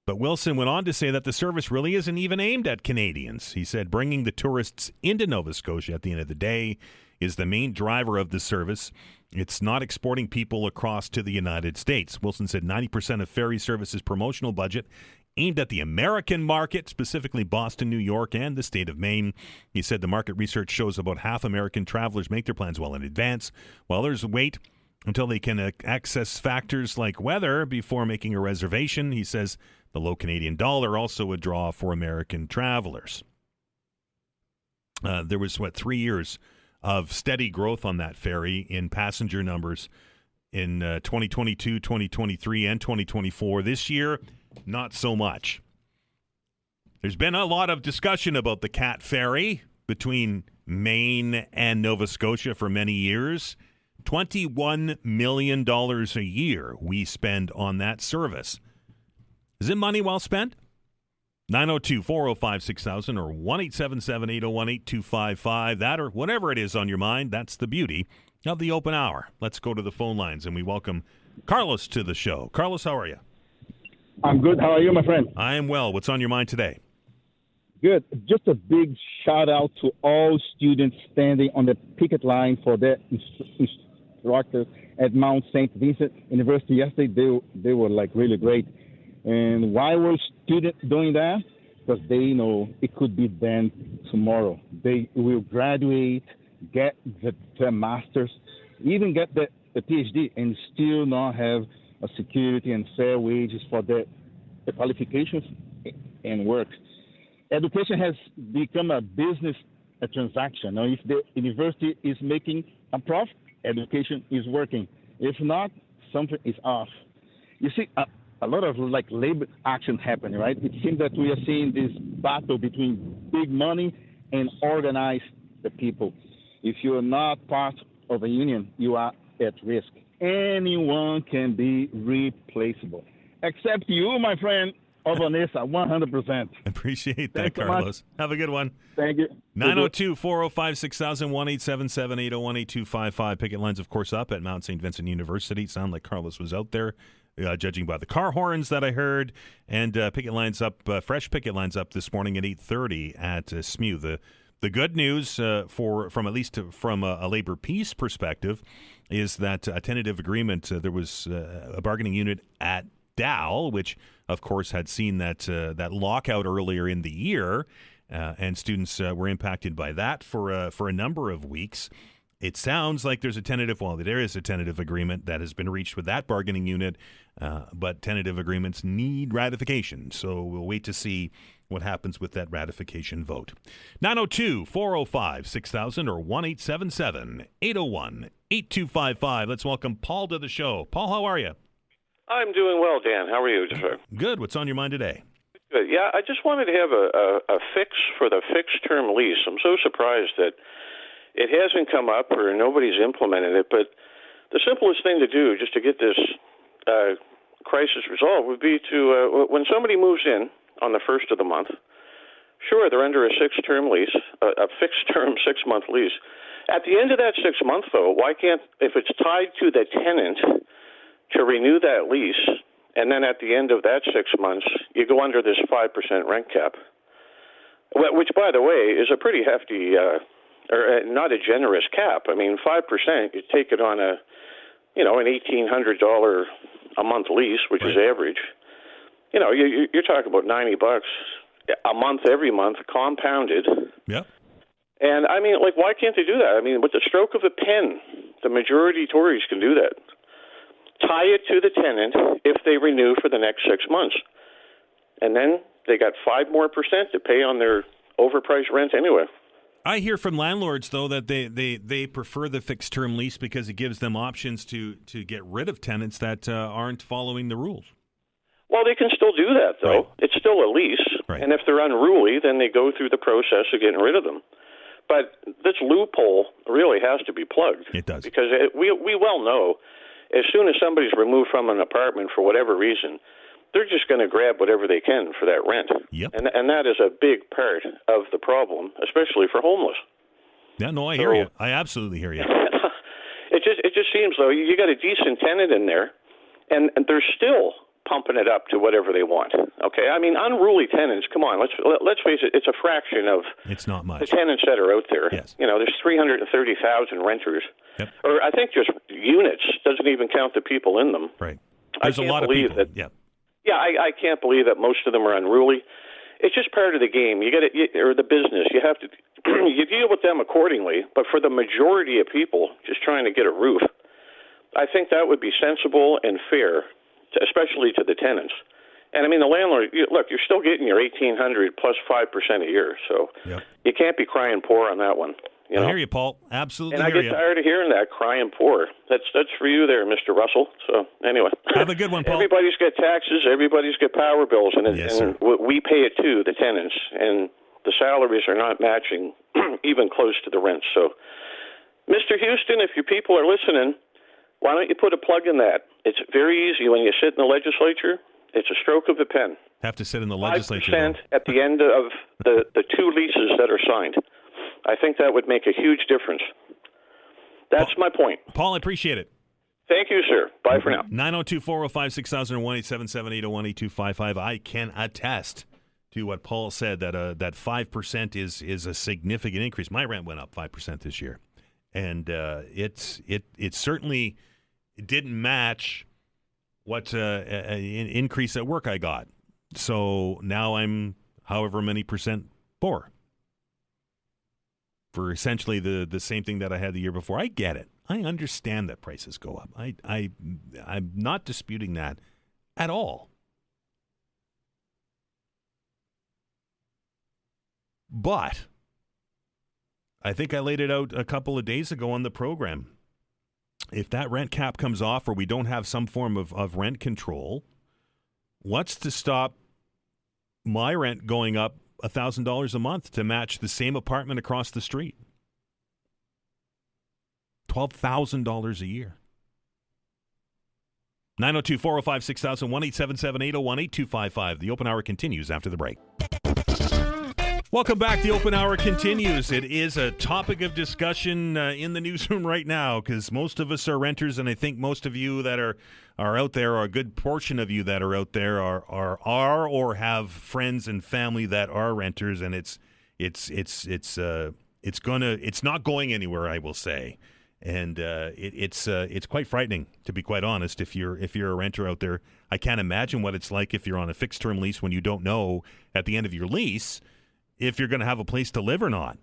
But Wilson went on to say that the service really isn't even aimed at Canadians. He said bringing the tourists into Nova Scotia at the end of the day is the main driver of the service. It's not exporting people across to the United States. Wilson said 90% of ferry services promotional budget aimed at the American market, specifically Boston, New York, and the state of Maine. He said the market research shows about half American travelers make their plans well in advance, while others wait until they can access factors like weather before making a reservation. He says the low Canadian dollar also a draw for American travelers. There was, 3 years of steady growth on that ferry in passenger numbers in 2022, 2023, and 2024. This year, not so much. There's been a lot of discussion about the Cat Ferry between Maine and Nova Scotia for many years. $21 million a year we spend on that service. Is it money well spent? 902-405-6000 or 1-877-801-8255. That or whatever it is on your mind, that's the beauty of the open hour. Let's go to the phone lines, and we welcome Carlos to the show. Carlos, how are you? I'm good. How are you, my friend? I am well. What's on your mind today? Good. Just a big shout out to all students standing on the picket line for their instructors at Mount Saint Vincent University yesterday. They were like really great. And why were students doing that? Because they know it could be them tomorrow. They will graduate, get the master's, even get the PhD, and still not have a security and fair wages for the qualifications and work. Education has become a business transaction. Now, if the university is making a profit, education is working. If not, something is off. You see, a lot of labor action happening, right? It seems that we are seeing this battle between big money and organize the people. If you're not part of a union, you are at risk. Anyone can be replaceable, except you, my friend, of Vanessa, 100%. Appreciate that, Thanks so Carlos. much. Have a good one. Thank you. 902-405-6000, 1-877-801-8255. Picket lines, of course, up at Mount Saint Vincent University. Sound like Carlos was out there, judging by the car horns that I heard. And picket lines up, fresh picket lines up this morning at 8:30 at SMU. The good news, from a labor peace perspective, is that a tentative agreement. There was a bargaining unit at Dow, which of course had seen that lockout earlier in the year, and students were impacted by that for a number of weeks. It sounds like there is a tentative agreement that has been reached with that bargaining unit, but tentative agreements need ratification. So we'll wait to see what happens with that ratification vote. 902-405-6000 or 1-877-801-8255. Let's welcome Paul to the show. Paul, how are you? I'm doing well, Dan. How are you, sir? Good. What's on your mind today? Good. Yeah, I just wanted to have a fix for the fixed-term lease. I'm so surprised that it hasn't come up or nobody's implemented it, but the simplest thing to do just to get this crisis resolved would be to, when somebody moves in on the first of the month, sure, they're under a fixed-term lease, a fixed-term 6-month lease. At the end of that 6 months, though, why can't, if it's tied to the tenant, to renew that lease, and then at the end of that 6 months, you go under this 5% rent cap, which, by the way, is a pretty hefty, or not a generous cap. I mean, 5%, you take it on an $1,800 a month lease, which is average. You're talking about $90 a month every month, compounded. Yep. And, I mean, why can't they do that? I mean, with the stroke of a pen, the majority Tories can do that. Tie it to the tenant if they renew for the next 6 months. And then they got 5% more to pay on their overpriced rent anyway. I hear from landlords, though, that they prefer the fixed-term lease because it gives them options to get rid of tenants that aren't following the rules. Well, they can still do that, though. Right. It's still a lease. Right. And if they're unruly, then they go through the process of getting rid of them. But this loophole really has to be plugged. It does. Because we well know as soon as somebody's removed from an apartment for whatever reason, they're just going to grab whatever they can for that rent. Yep. And that is a big part of the problem, especially for homeless. Yeah, no, I hear you. I absolutely hear you. It just seems, though, you got a decent tenant in there, and they're still pumping it up to whatever they want. Okay, I mean, unruly tenants. Come on, let's face it. It's a fraction of it's not much. The tenants that are out there. Yes. There's 330,000 renters. Yep. Or I think just units, doesn't even count the people in them. Right. There's a lot of people. I can't believe that most of them are unruly. It's just part of the game. You got or the business. You have to you deal with them accordingly. But for the majority of people just trying to get a roof, I think that would be sensible and fair, especially to the tenants. And I mean, the landlord. Look, you're still getting your $1,800 plus 5% a year, so you can't be crying poor on that one. I hear you, Paul. Absolutely. And I get tired of hearing that crying poor. That's for you there, Mr. Russell. So anyway, have a good one, Paul. Everybody's got taxes. Everybody's got power bills, and we pay it too, the tenants, and the salaries are not matching even close to the rent. So, Mr. Houston, if your people are listening, why don't you put a plug in that? It's very easy when you sit in the legislature. It's a stroke of a pen. Have to sit in the legislature. 5% at the end of the 2 leases that are signed. I think that would make a huge difference. That's my point. Paul, I appreciate it. Thank you, sir. Bye for now. 902-405-6000 or 1-877-801-8255. I can attest to what Paul said, that 5% is a significant increase. My rent went up 5% this year. And it certainly didn't match what increase at work I got. So now I'm however many percent poor for essentially the same thing that I had the year before. I get it. I understand that prices go up. I'm not disputing that at all. But I think I laid it out a couple of days ago on the program. If that rent cap comes off or we don't have some form of rent control, what's to stop my rent going up $1,000 a month to match the same apartment across the street? $12,000 a year. 902-405-6000, 1-877-801-8255. The open hour continues after the break. Welcome back. The open hour continues. It is a topic of discussion in the newsroom right now because most of us are renters, and I think most of you that are out there, or a good portion of you that are out there, are or have friends and family that are renters, and it's not going anywhere, I will say, and it's quite frightening, to be quite honest. If you're a renter out there, I can't imagine what it's like if you're on a fixed term lease when you don't know at the end of your lease if you're going to have a place to live or not.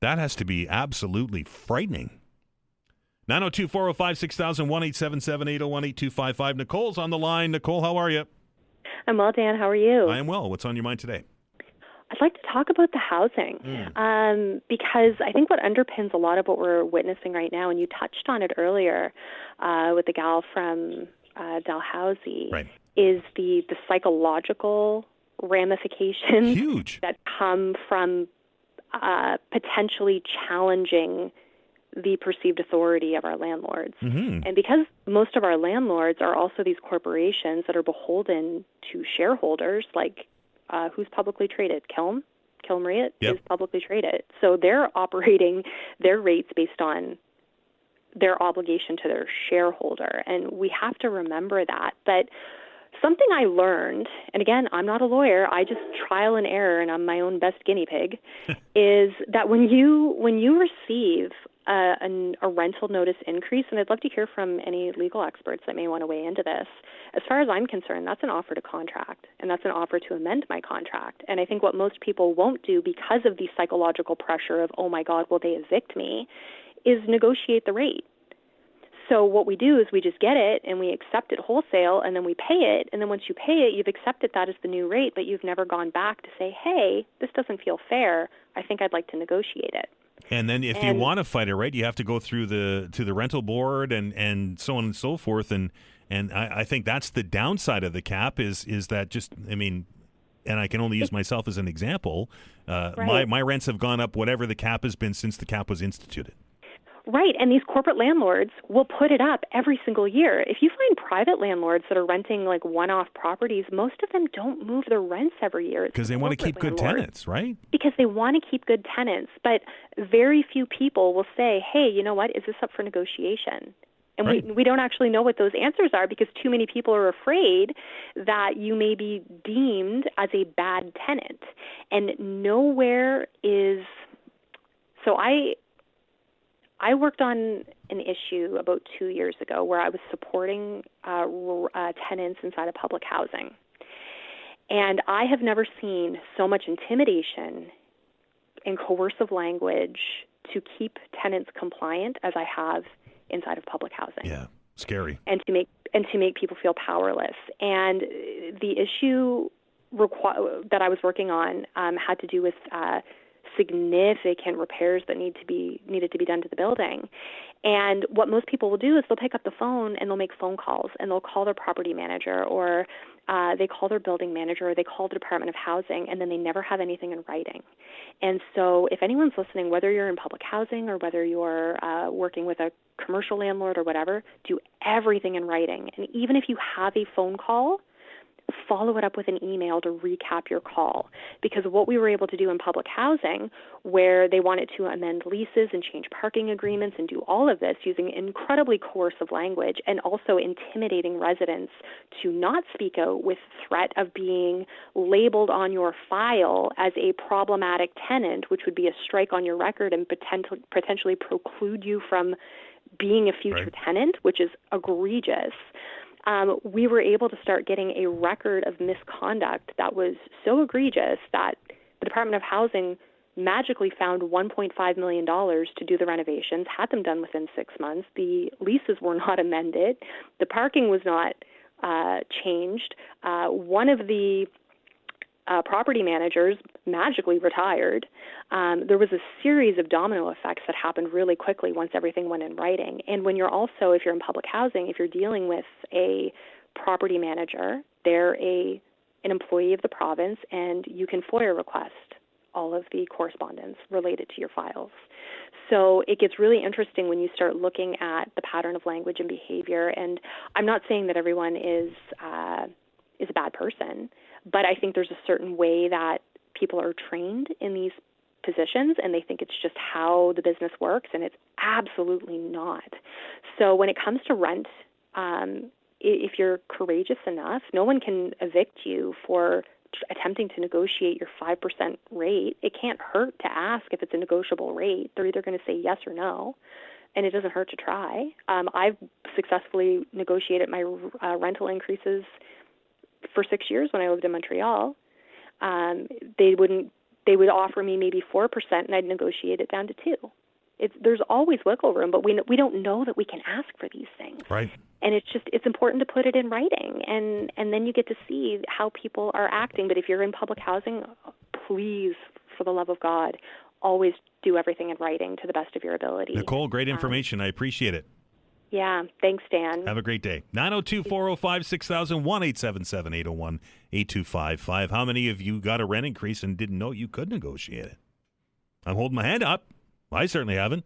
That has to be absolutely frightening. 902-405-6000, 1-877-801-8255. Nicole's on the line. Nicole, how are you? I'm well, Dan. How are you? I am well. What's on your mind today? I'd like to talk about the housing because I think what underpins a lot of what we're witnessing right now, and you touched on it earlier with the gal from Dalhousie, right, is the psychological ramifications huge that come from potentially challenging the perceived authority of our landlords. Mm-hmm. And because most of our landlords are also these corporations that are beholden to shareholders, like who's publicly traded? Kiln Marriott is publicly traded. So they're operating their rates based on their obligation to their shareholder. And we have to remember that. But something I learned, and again, I'm not a lawyer, I just trial and error, and I'm my own best guinea pig, is that when you receive a rental notice increase, and I'd love to hear from any legal experts that may want to weigh into this, as far as I'm concerned, that's an offer to contract, and that's an offer to amend my contract. And I think what most people won't do because of the psychological pressure of, oh my God, will they evict me, is negotiate the rate. So what we do is we just get it and we accept it wholesale and then we pay it. And then once you pay it, you've accepted that as the new rate, but you've never gone back to say, hey, this doesn't feel fair. I think I'd like to negotiate it. And then if you want to fight it, right, you have to go through the rental board and so on and so forth. And I think that's the downside of the cap is that just, I mean, and I can only use myself as an example. Right. My rents have gone up whatever the cap has been since the cap was instituted. Right, and these corporate landlords will put it up every single year. If you find private landlords that are renting like one-off properties, most of them don't move their rents every year. Because they want to keep good tenants, right? Because they want to keep good tenants, but very few people will say, hey, you know what, is this up for negotiation? And right. we don't actually know what those answers are because too many people are afraid that you may be deemed as a bad tenant. And nowhere is... So I worked on an issue about 2 years ago where I was supporting tenants inside of public housing. And I have never seen so much intimidation and coercive language to keep tenants compliant as I have inside of public housing. Yeah, scary. And to make people feel powerless. And the issue that I was working on had to do with significant repairs that needed to be done to the building. And what most people will do is they'll pick up the phone and they'll make phone calls and they'll call their property manager or they call their building manager or they call the Department of Housing, and then they never have anything in writing. And so if anyone's listening, whether you're in public housing or whether you're working with a commercial landlord or whatever, do everything in writing. And even if you have a phone call, follow it up with an email to recap your call. Because what we were able to do in public housing, where they wanted to amend leases and change parking agreements and do all of this using incredibly coercive language and also intimidating residents to not speak out with threat of being labeled on your file as a problematic tenant, which would be a strike on your record and potentially preclude you from being a future tenant, which is egregious, we were able to start getting a record of misconduct that was so egregious that the Department of Housing magically found $1.5 million to do the renovations, had them done within 6 months. The leases were not amended. The parking was not changed. One of the property managers magically retired. There was a series of domino effects that happened really quickly once everything went in writing. And when you're also, if you're in public housing, if you're dealing with a property manager, they're an employee of the province, and you can FOIA request all of the correspondence related to your files. So it gets really interesting when you start looking at the pattern of language and behavior. And I'm not saying that everyone is a bad person, but I think there's a certain way that people are trained in these positions, and they think it's just how the business works, and it's absolutely not. So when it comes to rent, if you're courageous enough, no one can evict you for attempting to negotiate your 5% rate. It can't hurt to ask if it's a negotiable rate. They're either going to say yes or no, and it doesn't hurt to try. I've successfully negotiated my rental increases for 6 years when I lived in Montreal. They would offer me maybe 4%, and I'd negotiate it down to 2%. There's always wiggle room, but we don't know that we can ask for these things. Right. And it's important to put it in writing, and then you get to see how people are acting. But if you're in public housing, please, for the love of God, always do everything in writing to the best of your ability. Nicole, great information. I appreciate it. Yeah, thanks, Dan. Have a great day. 902-405-6000, 1-877-801-8255. How many of you got a rent increase and didn't know you could negotiate it? I'm holding my hand up. I certainly haven't.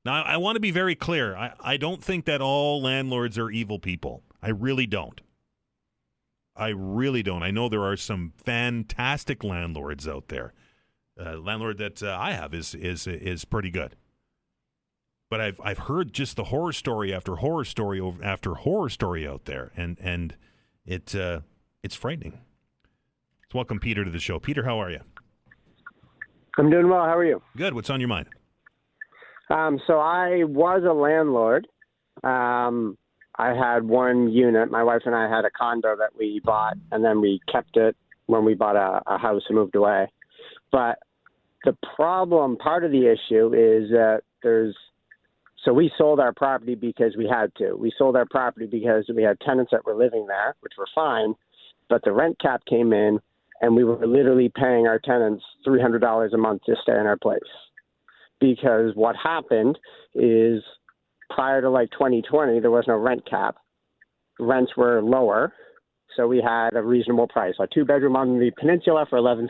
Now, I want to be very clear. I don't think that all landlords are evil people. I really don't. I know there are some fantastic landlords out there. Landlord that I have is pretty good. But I've heard just the horror story after horror story after horror story out there, and it's frightening. Let's welcome Peter to the show. Peter, how are you? I'm doing well. How are you? Good. What's on your mind? So I was a landlord. I had one unit. My wife and I had a condo that we bought, and then we kept it when we bought a house and moved away. But the problem, part of the issue is that so we sold our property because we had to. We sold our property because we had tenants that were living there, which were fine, but the rent cap came in, and we were literally paying our tenants $300 a month to stay in our place. Because what happened is prior to 2020, there was no rent cap. Rents were lower, so we had a reasonable price. A 2-bedroom on the peninsula for $1,150,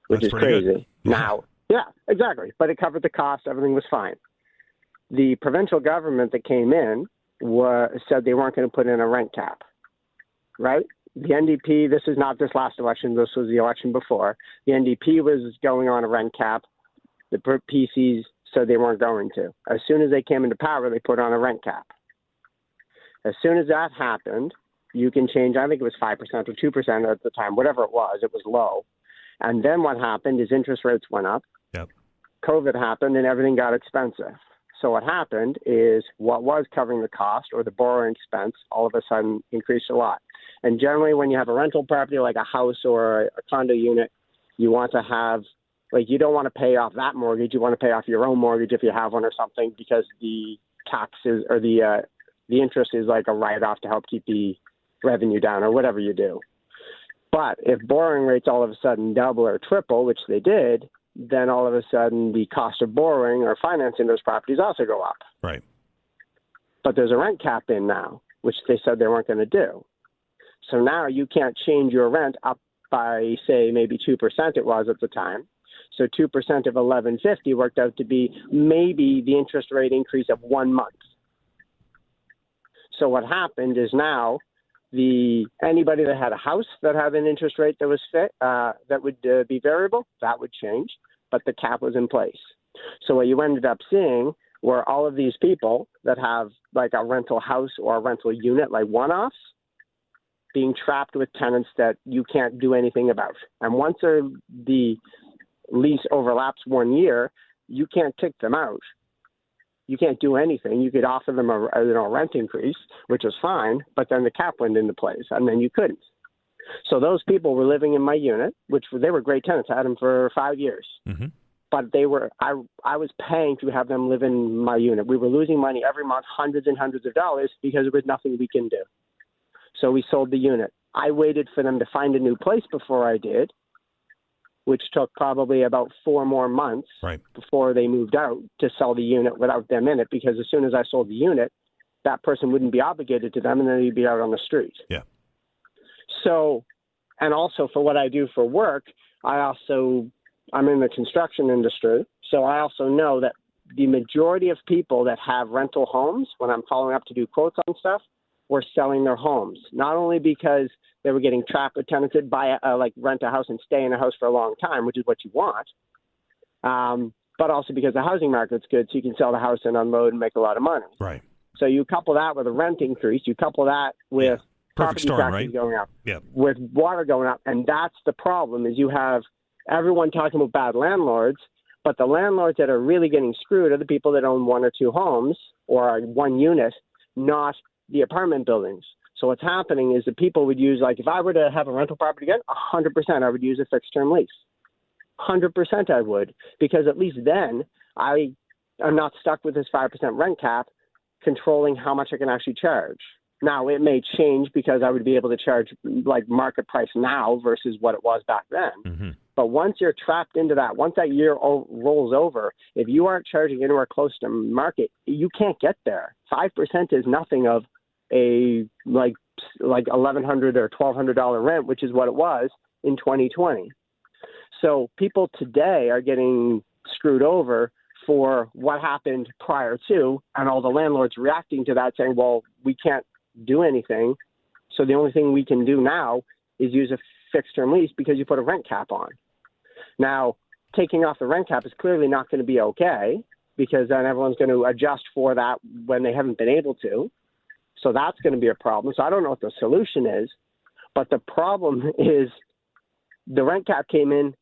which That's is crazy. Good. Now, yeah, exactly. But it covered the cost. Everything was fine. The provincial government that came in said they weren't going to put in a rent cap, right? The NDP, this is not this last election, this was the election before. The NDP was going on a rent cap. The PCs said they weren't going to. As soon as they came into power, they put on a rent cap. As soon as that happened, you can change, I think it was 5% or 2% at the time, whatever it was low. And then what happened is interest rates went up. Yep. COVID happened and everything got expensive. So what happened is what was covering the cost or the borrowing expense all of a sudden increased a lot. And generally when you have a rental property like a house or a condo unit, you want to have, you don't want to pay off that mortgage. You want to pay off your own mortgage if you have one or something, because the taxes or the interest is like a write-off to help keep the revenue down or whatever you do. But if borrowing rates all of a sudden double or triple, which they did, then all of a sudden the cost of borrowing or financing those properties also go up. Right. But there's a rent cap in now, which they said they weren't going to do. So now you can't change your rent up by, say, maybe 2% it was at the time. So 2% of $1,150 worked out to be maybe the interest rate increase of 1 month. So what happened is now anybody that had a house that had an interest rate that was that would be variable, that would change, but the cap was in place. So what you ended up seeing were all of these people that have like a rental house or a rental unit, like one-offs, being trapped with tenants that you can't do anything about. And once the lease overlaps 1 year, you can't kick them out. You can't do anything. You could offer them a rent increase, which was fine, but then the cap went into place, and then you couldn't. So those people were living in my unit, which they were great tenants. I had them for 5 years. Mm-hmm. But I was paying to have them live in my unit. We were losing money every month, hundreds and hundreds of dollars, because there was nothing we can do. So we sold the unit. I waited for them to find a new place before I did, which took probably about 4 more months before they moved out to sell the unit without them in it, because as soon as I sold the unit, that person wouldn't be obligated to them, and then they'd be out on the street. Yeah. So, and also for what I do for work, I'm in the construction industry, so I also know that the majority of people that have rental homes, when I'm following up to do quotes on stuff, were selling their homes, not only because they were getting trapped or tenanted by rent a house and stay in a house for a long time, which is what you want, but also because the housing market's good, so you can sell the house and unload and make a lot of money. Right. So you couple that with a rent increase, you couple that with property taxes going up, with water going up, and that's the problem, is you have everyone talking about bad landlords, but the landlords that are really getting screwed are the people that own 1 or 2 homes or are 1 unit, not the apartment buildings. So what's happening is that people would use, if I were to have a rental property again, 100% I would use a fixed term lease. 100% I would, because at least then I am not stuck with this 5% rent cap controlling how much I can actually charge. Now, it may change because I would be able to charge market price now versus what it was back then. Mm-hmm. But once you're trapped into that, once that year rolls over, if you aren't charging anywhere close to market, you can't get there. 5% is nothing of a $1,100 or $1,200 rent, which is what it was in 2020. So people today are getting screwed over for what happened prior to, and all the landlords reacting to that saying, well, we can't do anything. So the only thing we can do now is use a fixed term lease because you put a rent cap on. Now, taking off the rent cap is clearly not going to be okay, because then everyone's going to adjust for that when they haven't been able to. So that's going to be a problem. So I don't know what the solution is, but the problem is the rent cap came in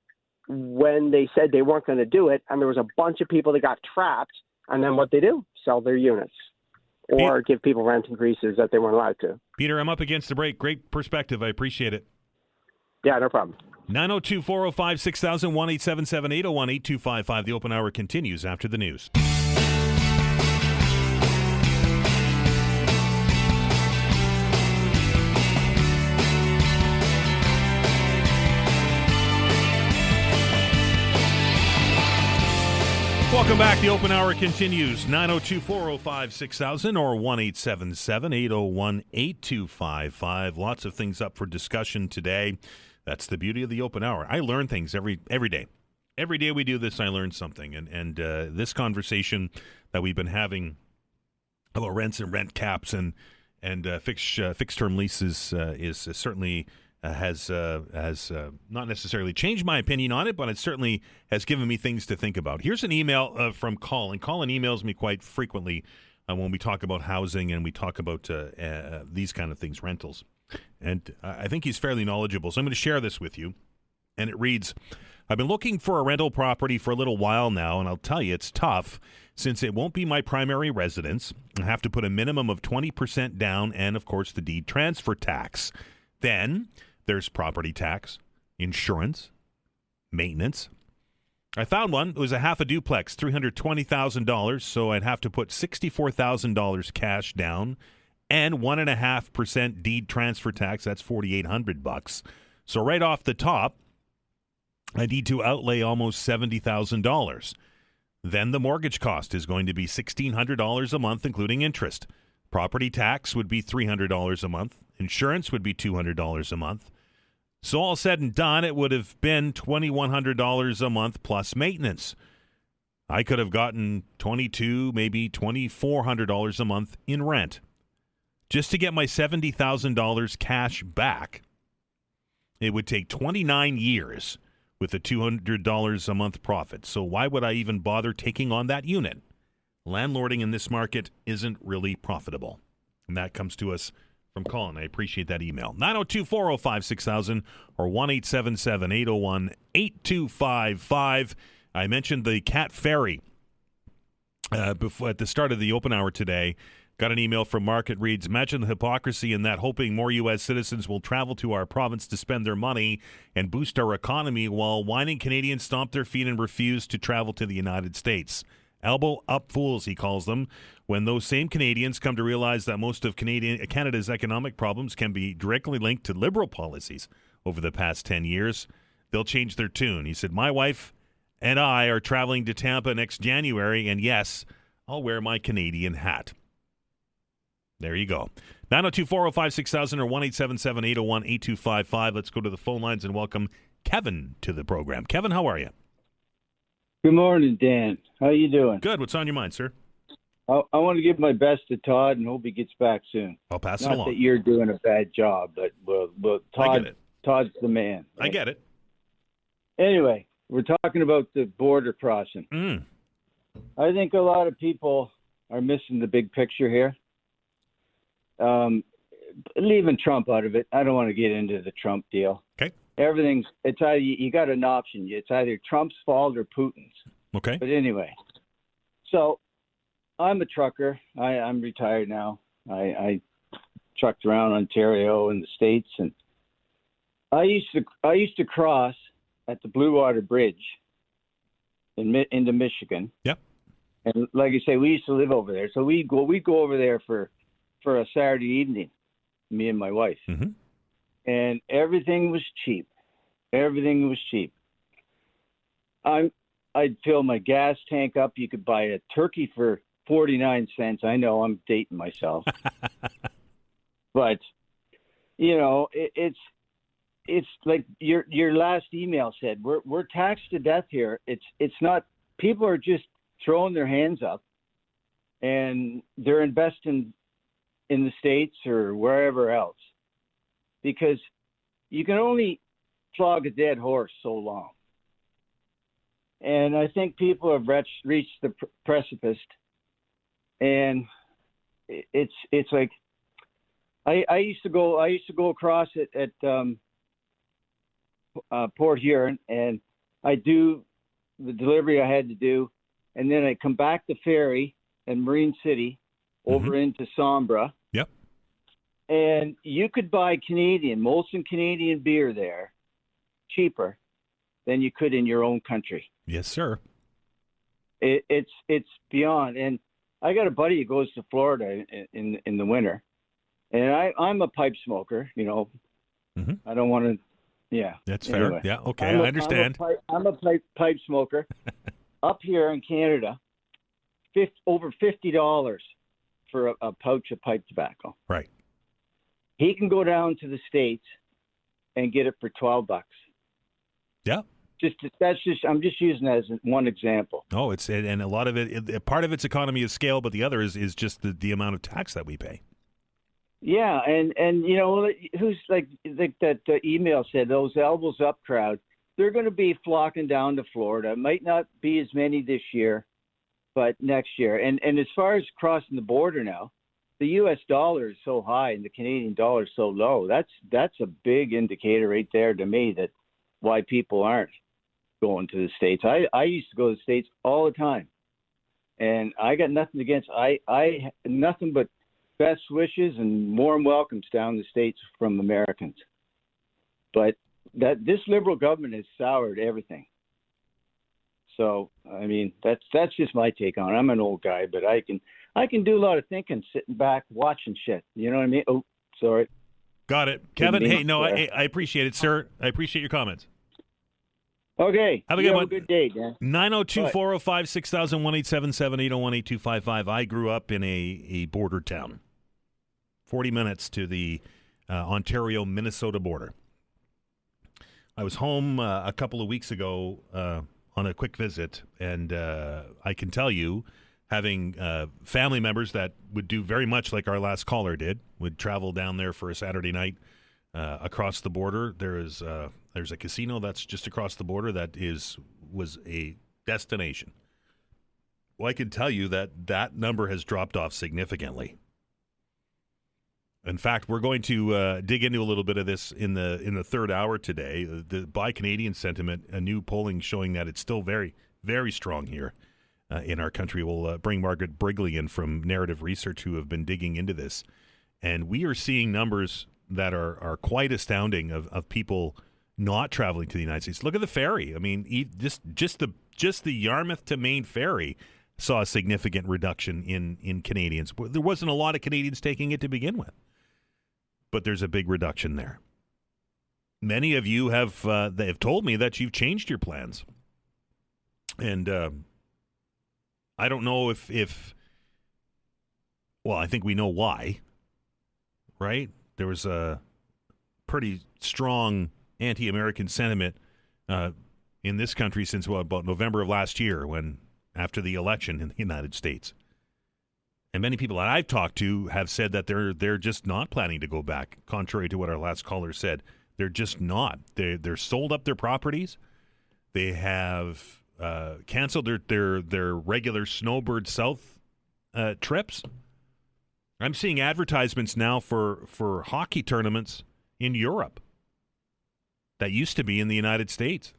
when they said they weren't going to do it, and there was a bunch of people that got trapped, and then what they do? Sell their units or give people rent increases that they weren't allowed to. Peter, I'm up against the break. Great perspective. I appreciate it. Yeah, no problem. 902-405-6000, 1-877-801-8255. The open hour continues after the news. Welcome back. The open hour continues. 902-405-6000 or 1-877-801-8255. Lots of things up for discussion today. That's the beauty of the open hour. I learn things every day. Every day we do this, I learn something. And this conversation that we've been having about rents and rent caps and fixed term leases is certainly has not necessarily changed my opinion on it, but it certainly has given me things to think about. Here's an email from Colin. Colin emails me quite frequently when we talk about housing and we talk about these kind of things, rentals. And I think he's fairly knowledgeable, so I'm going to share this with you. And it reads, I've been looking for a rental property for a little while now, and I'll tell you, it's tough since it won't be my primary residence. I have to put a minimum of 20% down and, of course, the deed transfer tax. Then there's property tax, insurance, maintenance. I found one. It was a half a duplex, $320,000, so I'd have to put $64,000 cash down and 1.5% deed transfer tax. That's $4,800. So right off the top, I need to outlay almost $70,000. Then the mortgage cost is going to be $1,600 a month, including interest. Property tax would be $300 a month. Insurance would be $200 a month. So all said and done, it would have been $2,100 a month plus maintenance. I could have gotten $2,200, maybe $2,400 a month in rent. Just to get my $70,000 cash back, it would take 29 years with a $200 a month profit. So why would I even bother taking on that unit? Landlording in this market isn't really profitable. And that comes to us from Colin. I appreciate that email. 902-405-6000 or 1-877-801-8255. I mentioned the Cat Ferry before at the start of the open hour today. Got an email from Mark. It reads, imagine the hypocrisy in that hoping more U.S. citizens will travel to our province to spend their money and boost our economy while whining Canadians stomp their feet and refuse to travel to the United States. Elbow up fools, he calls them, when those same Canadians come to realize that most of Canada's economic problems can be directly linked to Liberal policies over the past 10 years. They'll change their tune. He said, my wife and I are traveling to Tampa next January, and yes, I'll wear my Canadian hat. There you go. 902-405-6000 or 1-877-801-8255. Let's go to the phone lines and welcome Kevin to the program. Kevin, how are you? Good morning, Dan. How you doing? Good. What's on your mind, sir? I want to give my best to Todd and hope he gets back soon. I'll pass it Not along. that you're doing a bad job, but Todd's the man. I get it. Anyway, we're talking about the border crossing. I think a lot of people are missing the big picture here. Leaving Trump out of it, I don't want to get into the Trump deal. Okay. It's either you got an option. It's either Trump's fault or Putin's. Okay. But anyway, so I'm a trucker. I'm retired now. I trucked around Ontario and the States, and I used to cross at the Blue Water Bridge into Michigan. Yep. And like I say, we used to live over there, so we'd go over there for a Saturday evening, me and my wife. Mm-hmm. And everything was cheap. Everything was cheap. I'd fill my gas tank up. You could buy a turkey for 49 cents. I know I'm dating myself. But, you know, it's like your last email said, we're taxed to death here. It's not, people are just throwing their hands up and they're investing in the States or wherever else, because you can only flog a dead horse so long. And I think people have reached the precipice, and it's like I used to go across it at Port Huron, and I do the delivery I had to do, and then I come back to ferry and Marine City over into Sombra. Yep. And you could buy Molson Canadian beer there cheaper than you could in your own country. Yes, sir. It's beyond. And I got a buddy who goes to Florida in the winter, and I'm a pipe smoker. You know, I don't want to. Yeah, that's anyway, fair. Yeah, okay, I understand. I'm a pipe smoker. Up here in Canada, over $50 for a pouch of pipe tobacco. Right. He can go down to the States and get it for $12. Yeah. I'm just using that as one example. Oh, and a lot of it, part of its economy is scale, but the other is just the amount of tax that we pay. Yeah, and you know, who's like that email said, those elbows up crowd, they're going to be flocking down to Florida. It might not be as many this year, but next year. And as far as crossing the border now, the U.S. dollar is so high and the Canadian dollar is so low. That's a big indicator right there to me that why people aren't going to the States. I used to go to the States all the time, and I got nothing against. I nothing but best wishes and warm welcomes down the States from Americans. But this Liberal government has soured everything. So I mean, that's just my take on it. I'm an old guy, but I can do a lot of thinking sitting back watching shit. You know what I mean? Oh, sorry. Got it. Kevin, hey, no, I appreciate it, sir. I appreciate your comments. Okay. Have a good one. Have a good day, Dan. 902-405-6000, 1-877-801-8255. I grew up in a border town. 40 minutes to the Ontario-Minnesota border. I was home a couple of weeks ago on a quick visit, and I can tell you, having family members that would do very much like our last caller did, would travel down there for a Saturday night across the border. There's a casino that's just across the border that was a destination. Well, I can tell you that number has dropped off significantly. In fact, we're going to dig into a little bit of this in the third hour today. The Buy Canadian sentiment, a new polling showing that it's still very, very strong here. in our country. We'll bring Margaret Brigley in from Narrative Research, who have been digging into this. And we are seeing numbers that are quite astounding of people not traveling to the United States. Look at the ferry. I mean, just the Yarmouth to Maine ferry saw a significant reduction in Canadians. There wasn't a lot of Canadians taking it to begin with, but there's a big reduction there. Many of you have they have told me that you've changed your plans, and I don't know if well, I think we know why, right? There was a pretty strong anti-American sentiment in this country since about November of last year, when after the election in the United States. And many people that I've talked to have said that they're just not planning to go back, contrary to what our last caller said. They're just not. They're sold up their properties. They have canceled their regular Snowbird South trips. I'm seeing advertisements now for hockey tournaments in Europe that used to be in the United States.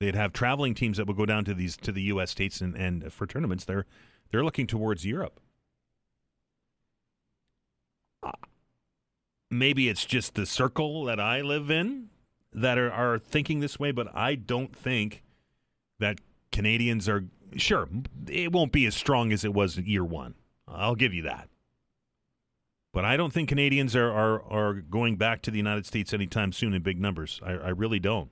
They'd have traveling teams that would go down to the U.S. states and for tournaments. They're looking towards Europe. Maybe it's just the circle that I live in that are thinking this way, but I don't think that Canadians are... Sure, it won't be as strong as it was in year one. I'll give you that. But I don't think Canadians are going back to the United States anytime soon in big numbers. I really don't.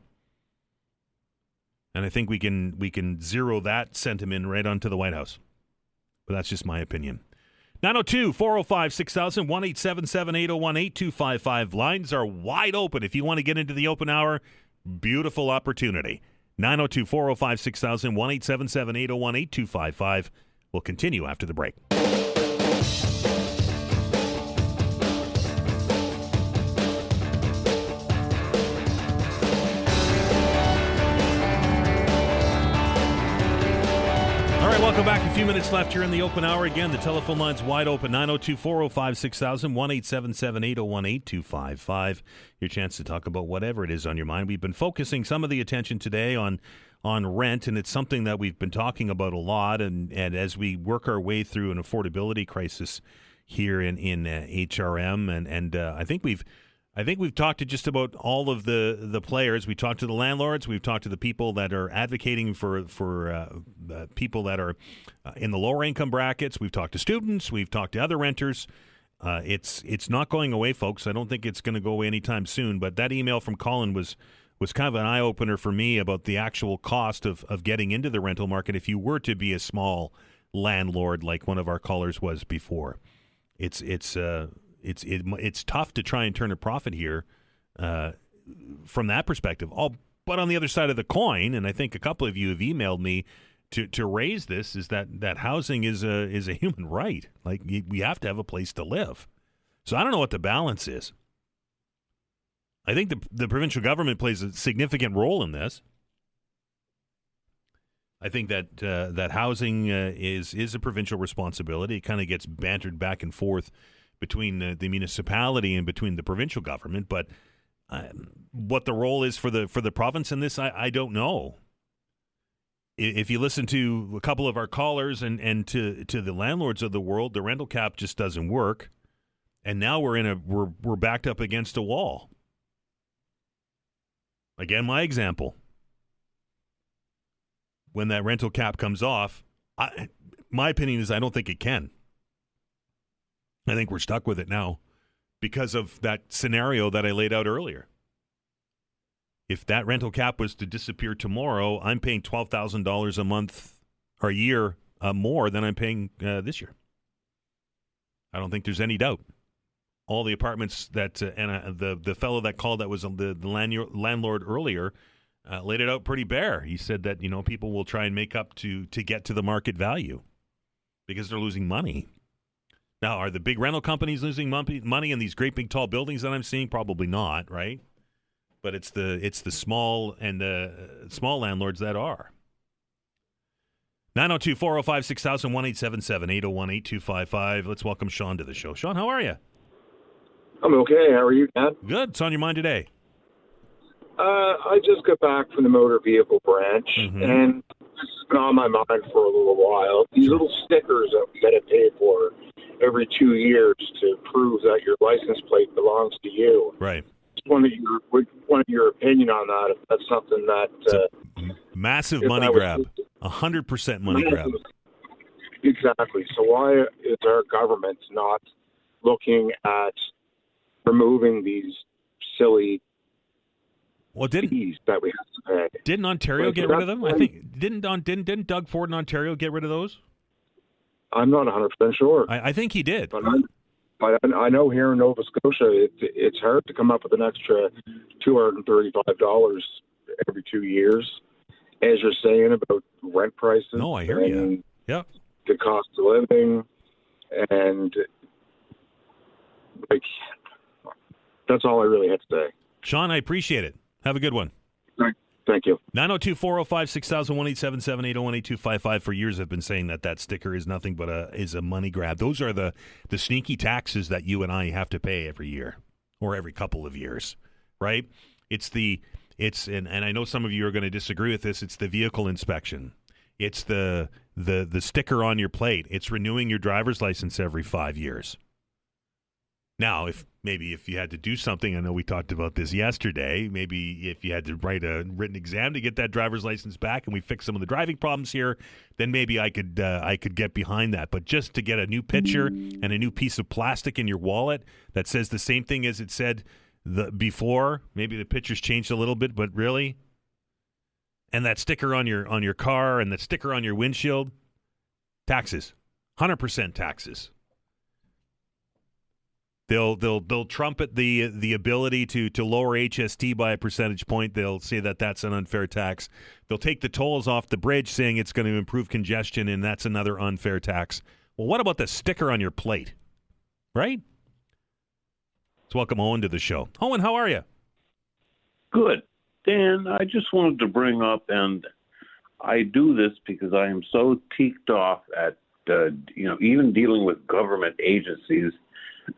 And I think we can zero that sentiment right onto the White House. But that's just my opinion. 902-405-6000, 1-877-801-8255. Lines are wide open. If you want to get into the open hour, beautiful opportunity. 902-405-6000, 1-877-801-8255. We'll continue after the break. Welcome back. A few minutes left here in the open hour. Again, the telephone line's wide open, 902-405-6000, 1-877-801-8255. Your chance to talk about whatever it is on your mind. We've been focusing some of the attention today on rent, and it's something that we've been talking about a lot. And as we work our way through an affordability crisis here in HRM, and I think we've talked to just about all of the players. We talked to the landlords. We've talked to the people that are advocating for people that are in the lower income brackets. We've talked to students. We've talked to other renters. It's not going away, folks. I don't think it's going to go away anytime soon. But that email from Colin was kind of an eye opener for me about the actual cost of getting into the rental market if you were to be a small landlord like one of our callers was before. It's tough to try and turn a profit here from that perspective. But on the other side of the coin, and I think a couple of you have emailed me to raise this, is that housing is a human right. Like, we have to have a place to live. So I don't know what the balance is. I think the provincial government plays a significant role in this. I think that housing is a provincial responsibility. It kind of gets bantered back and forth between the municipality and between the provincial government, but what the role is for the province in this, I don't know. If you listen to a couple of our callers and to the landlords of the world, the rental cap just doesn't work, and now we're backed up against a wall. Again, my example. When that rental cap comes off, my opinion is I don't think it can. I think we're stuck with it now because of that scenario that I laid out earlier. If that rental cap was to disappear tomorrow, I'm paying $12,000 a month or a year more than I'm paying this year. I don't think there's any doubt. All the apartments that and the fellow that called that was the landlord earlier laid it out pretty bare. He said that people will try and make up to get to the market value because they're losing money. Now, are the big rental companies losing money in these great big tall buildings that I'm seeing? Probably not, right? But it's the small and small landlords that are. 902-405-6000, 1-877-801-8255. Let's welcome Sean to the show. Sean, how are you? I'm okay. How are you, Dad? Good. What's on your mind today? I just got back from the motor vehicle branch, and has been on my mind for a little while. These little stickers that we got to pay for every 2 years to prove that your license plate belongs to you. Right. One of your opinion on that, if that's something that It's a massive money grab. 100% money grab. Exactly. So why is our government not looking at removing these silly fees that we have to pay? Didn't Ontario get rid of them? I think didn't Doug Ford in Ontario get rid of those? I'm not 100% sure. I think he did. But I know here in Nova Scotia, it's hard to come up with an extra $235 every 2 years, as you're saying about rent prices. No, I hear you. Yeah. The cost of living, and that's all I really had to say. Sean, I appreciate it. Have a good one. Thank you. 902-405-6000, 1-825-558-01255. For years I've been saying that sticker is nothing but a money grab. Those are the sneaky taxes that you and I have to pay every year or every couple of years, right? And I know some of you are going to disagree with this. It's the vehicle inspection. It's the sticker on your plate. It's renewing your driver's license every 5 years. Now, if you had to do something, I know we talked about this yesterday, maybe if you had to write a written exam to get that driver's license back and we fix some of the driving problems here, then maybe I could get behind that. But just to get a new picture and a new piece of plastic in your wallet that says the same thing as it said before, maybe the picture's changed a little bit, but really, and that sticker on your car and that sticker on your windshield, taxes, 100% taxes. They'll trumpet the ability to lower HST by a percentage point. They'll say that's an unfair tax. They'll take the tolls off the bridge, saying it's going to improve congestion, and that's another unfair tax. Well, what about the sticker on your plate? Right? Let's welcome Owen to the show. Owen, how are you? Good. Dan, I just wanted to bring up, and I do this because I am so ticked off at even dealing with government agencies.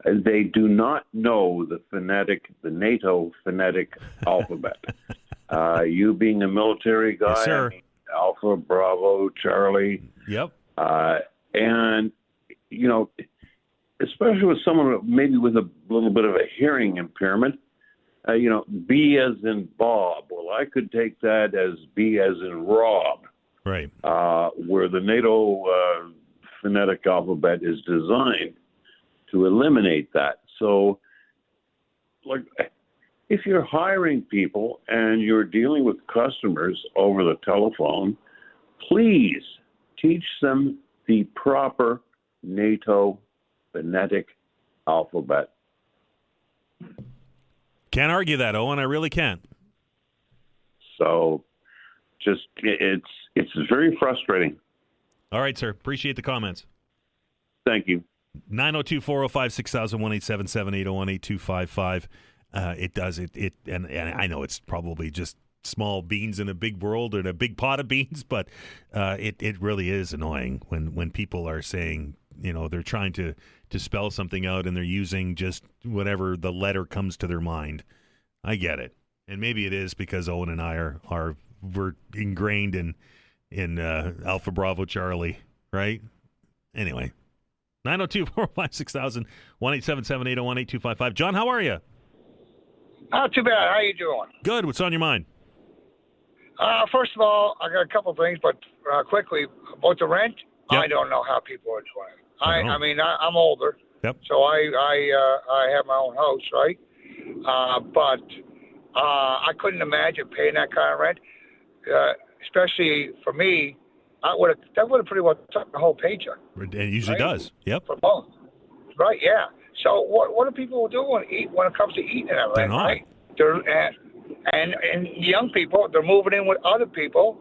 They do not know the NATO phonetic alphabet. You being a military guy, yes, sir. I mean, Alpha, Bravo, Charlie. Yep. And, especially with someone maybe with a little bit of a hearing impairment, B as in Bob. Well, I could take that as B as in Rob. Right. Where the NATO phonetic alphabet is designed to eliminate that. So, if you're hiring people and you're dealing with customers over the telephone, please teach them the proper NATO phonetic alphabet. Can't argue that, Owen. I really can't. So, it's very frustrating. All right, sir. Appreciate the comments. Thank you. 902-405-6000, 1-877-801-8255. It does it, and I know it's probably just small beans in a big world and a big pot of beans, but it really is annoying when people are saying, they're trying to spell something out and they're using just whatever the letter comes to their mind. I get it, and maybe it is because Owen and I we're ingrained in Alpha Bravo Charlie, right? Anyway. 902-405-6000, 1-877-801-8255. John, how are you? Not too bad. How you doing? Good. What's on your mind? First of all, I got a couple of things, but quickly, about the rent, yep. I don't know how people are doing it. I mean, I'm older, yep. So I have my own house, right? But I couldn't imagine paying that kind of rent, especially for me. That would have pretty well took the whole paycheck. It usually does. Yep. For both. Right, yeah. So what do people do when it comes to eating and everything? They're not. Right? And young people, they're moving in with other people,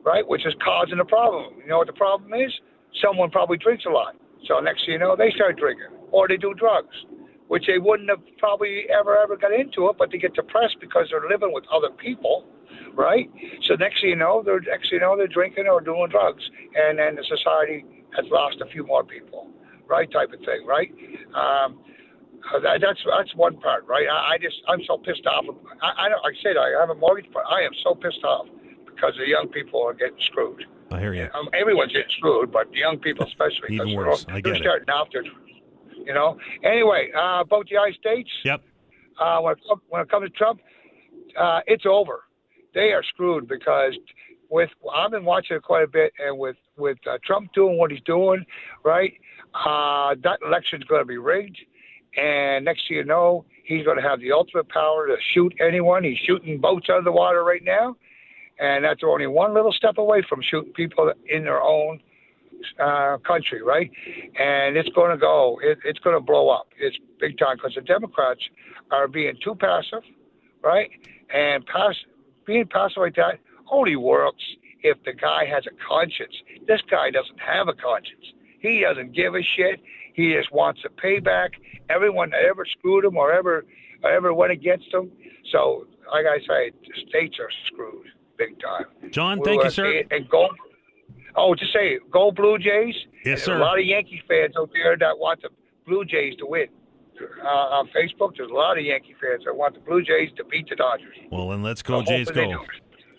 right, which is causing a problem. You know what the problem is? Someone probably drinks a lot. So next thing you know, they start drinking. Or they do drugs, which they wouldn't have probably ever got into it, but they get depressed because they're living with other people. Right? So next thing you know, they're drinking or doing drugs, and then the society has lost a few more people, right? Type of thing, right? That's one part, right? I'm so pissed off. I have a mortgage, but I am so pissed off because the young people are getting screwed. I hear you. Everyone's getting screwed, but the young people especially. Even worse. I get they're it. starting out there, Anyway, about the United States. Yep. When it comes to Trump, it's over. They are screwed because I've been watching it quite a bit, and with Trump doing what he's doing, right? That election's going to be rigged, and next thing you know, he's going to have the ultimate power to shoot anyone. He's shooting boats out of the water right now, and that's only one little step away from shooting people in their own country, right? And it's going to go. It's going to blow up. It's big time because the Democrats are being too passive, right? And being passive like that only works if the guy has a conscience. This guy doesn't have a conscience. He doesn't give a shit. He just wants to pay back everyone that ever screwed him or ever went against him. So, like I say, the states are screwed big time. John, thank you, sir. And just say, go Blue Jays. Yes, sir. There's a lot of Yankees fans out there that want the Blue Jays to win. On Facebook, there's a lot of Yankee fans that want the Blue Jays to beat the Dodgers. Well, then let's go, Jays, go.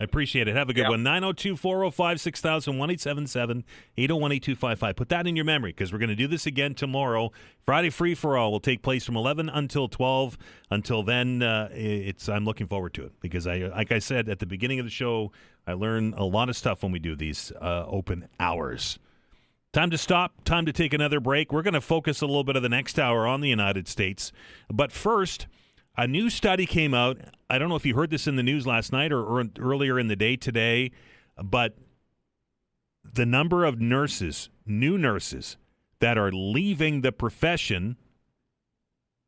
I appreciate it. Have a good one. 902-405-6000, 1-877-801-8255. Put that in your memory because we're going to do this again tomorrow. Friday Free for All will take place from 11 until 12. Until then, I'm looking forward to it because, like I said at the beginning of the show, I learn a lot of stuff when we do these open hours. Time to stop. Time to take another break. We're going to focus a little bit of the next hour on the United States. But first, a new study came out. I don't know if you heard this in the news last night or earlier in the day today, but the number of nurses, new nurses, that are leaving the profession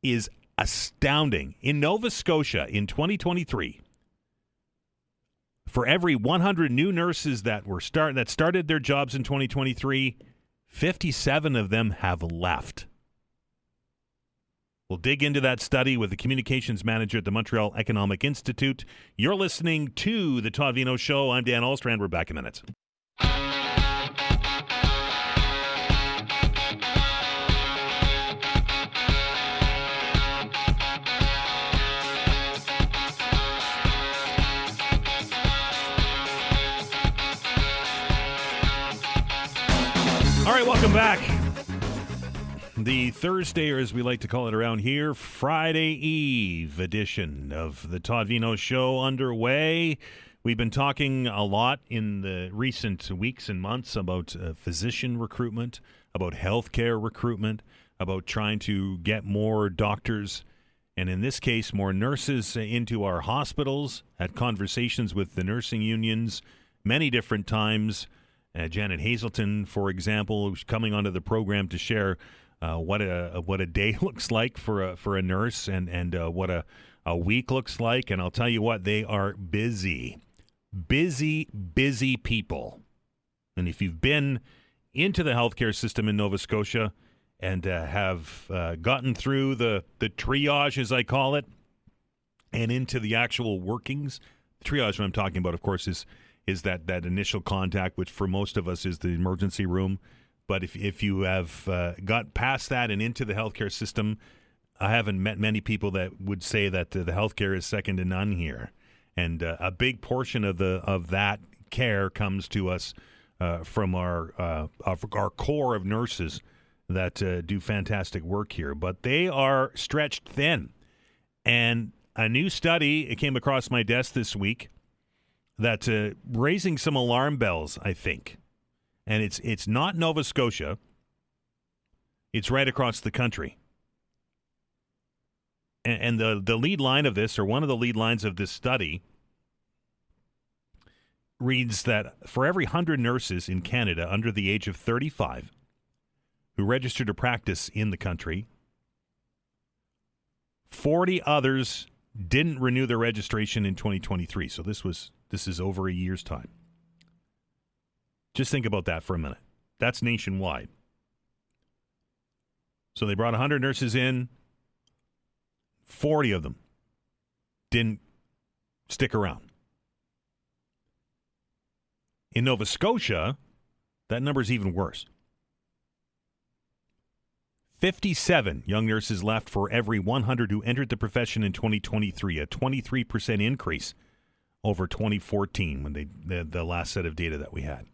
is astounding. In Nova Scotia in 2023, for every 100 new nurses that started their jobs in 2023, 57 of them have left. We'll dig into that study with the communications manager at the Montreal Economic Institute. You're listening to The Todd Veinotte Show. I'm Dan Ahlstrand. We're back in minutes. All right, welcome back. The Thursday, or as we like to call it around here, Friday Eve edition of the Todd Veinotte Show underway. We've been talking a lot in the recent weeks and months about physician recruitment, about healthcare recruitment, about trying to get more doctors, and in this case, more nurses into our hospitals. Had conversations with the nursing unions many different times. Janet Hazelton, for example, who's coming onto the program to share what a day looks like for a nurse and what a week looks like. And I'll tell you what, they are busy people. And if you've been into the healthcare system in Nova Scotia and have gotten through the triage, as I call it, and into the actual workings, the triage I'm talking about, of course, is that initial contact, which for most of us is the emergency room. But if you have got past that and into the healthcare system, I haven't met many people that would say that the healthcare is second to none here. And a big portion of that care comes to us from our core of nurses that do fantastic work here. But they are stretched thin. And a new study, it came across my desk this week, that's raising some alarm bells, I think. And it's not Nova Scotia. It's right across the country. And the lead line of this, or one of the lead lines of this study, reads that for every 100 nurses in Canada under the age of 35 who registered to practice in the country, 40 others didn't renew their registration in 2023. So this is over a year's time. Just think about that for a minute. That's nationwide. So they brought 100 nurses in. 40 of them didn't stick around. In Nova Scotia, that number is even worse. 57 young nurses left for every 100 who entered the profession in 2023, a 23% increase over 2014 when the last set of data that we had.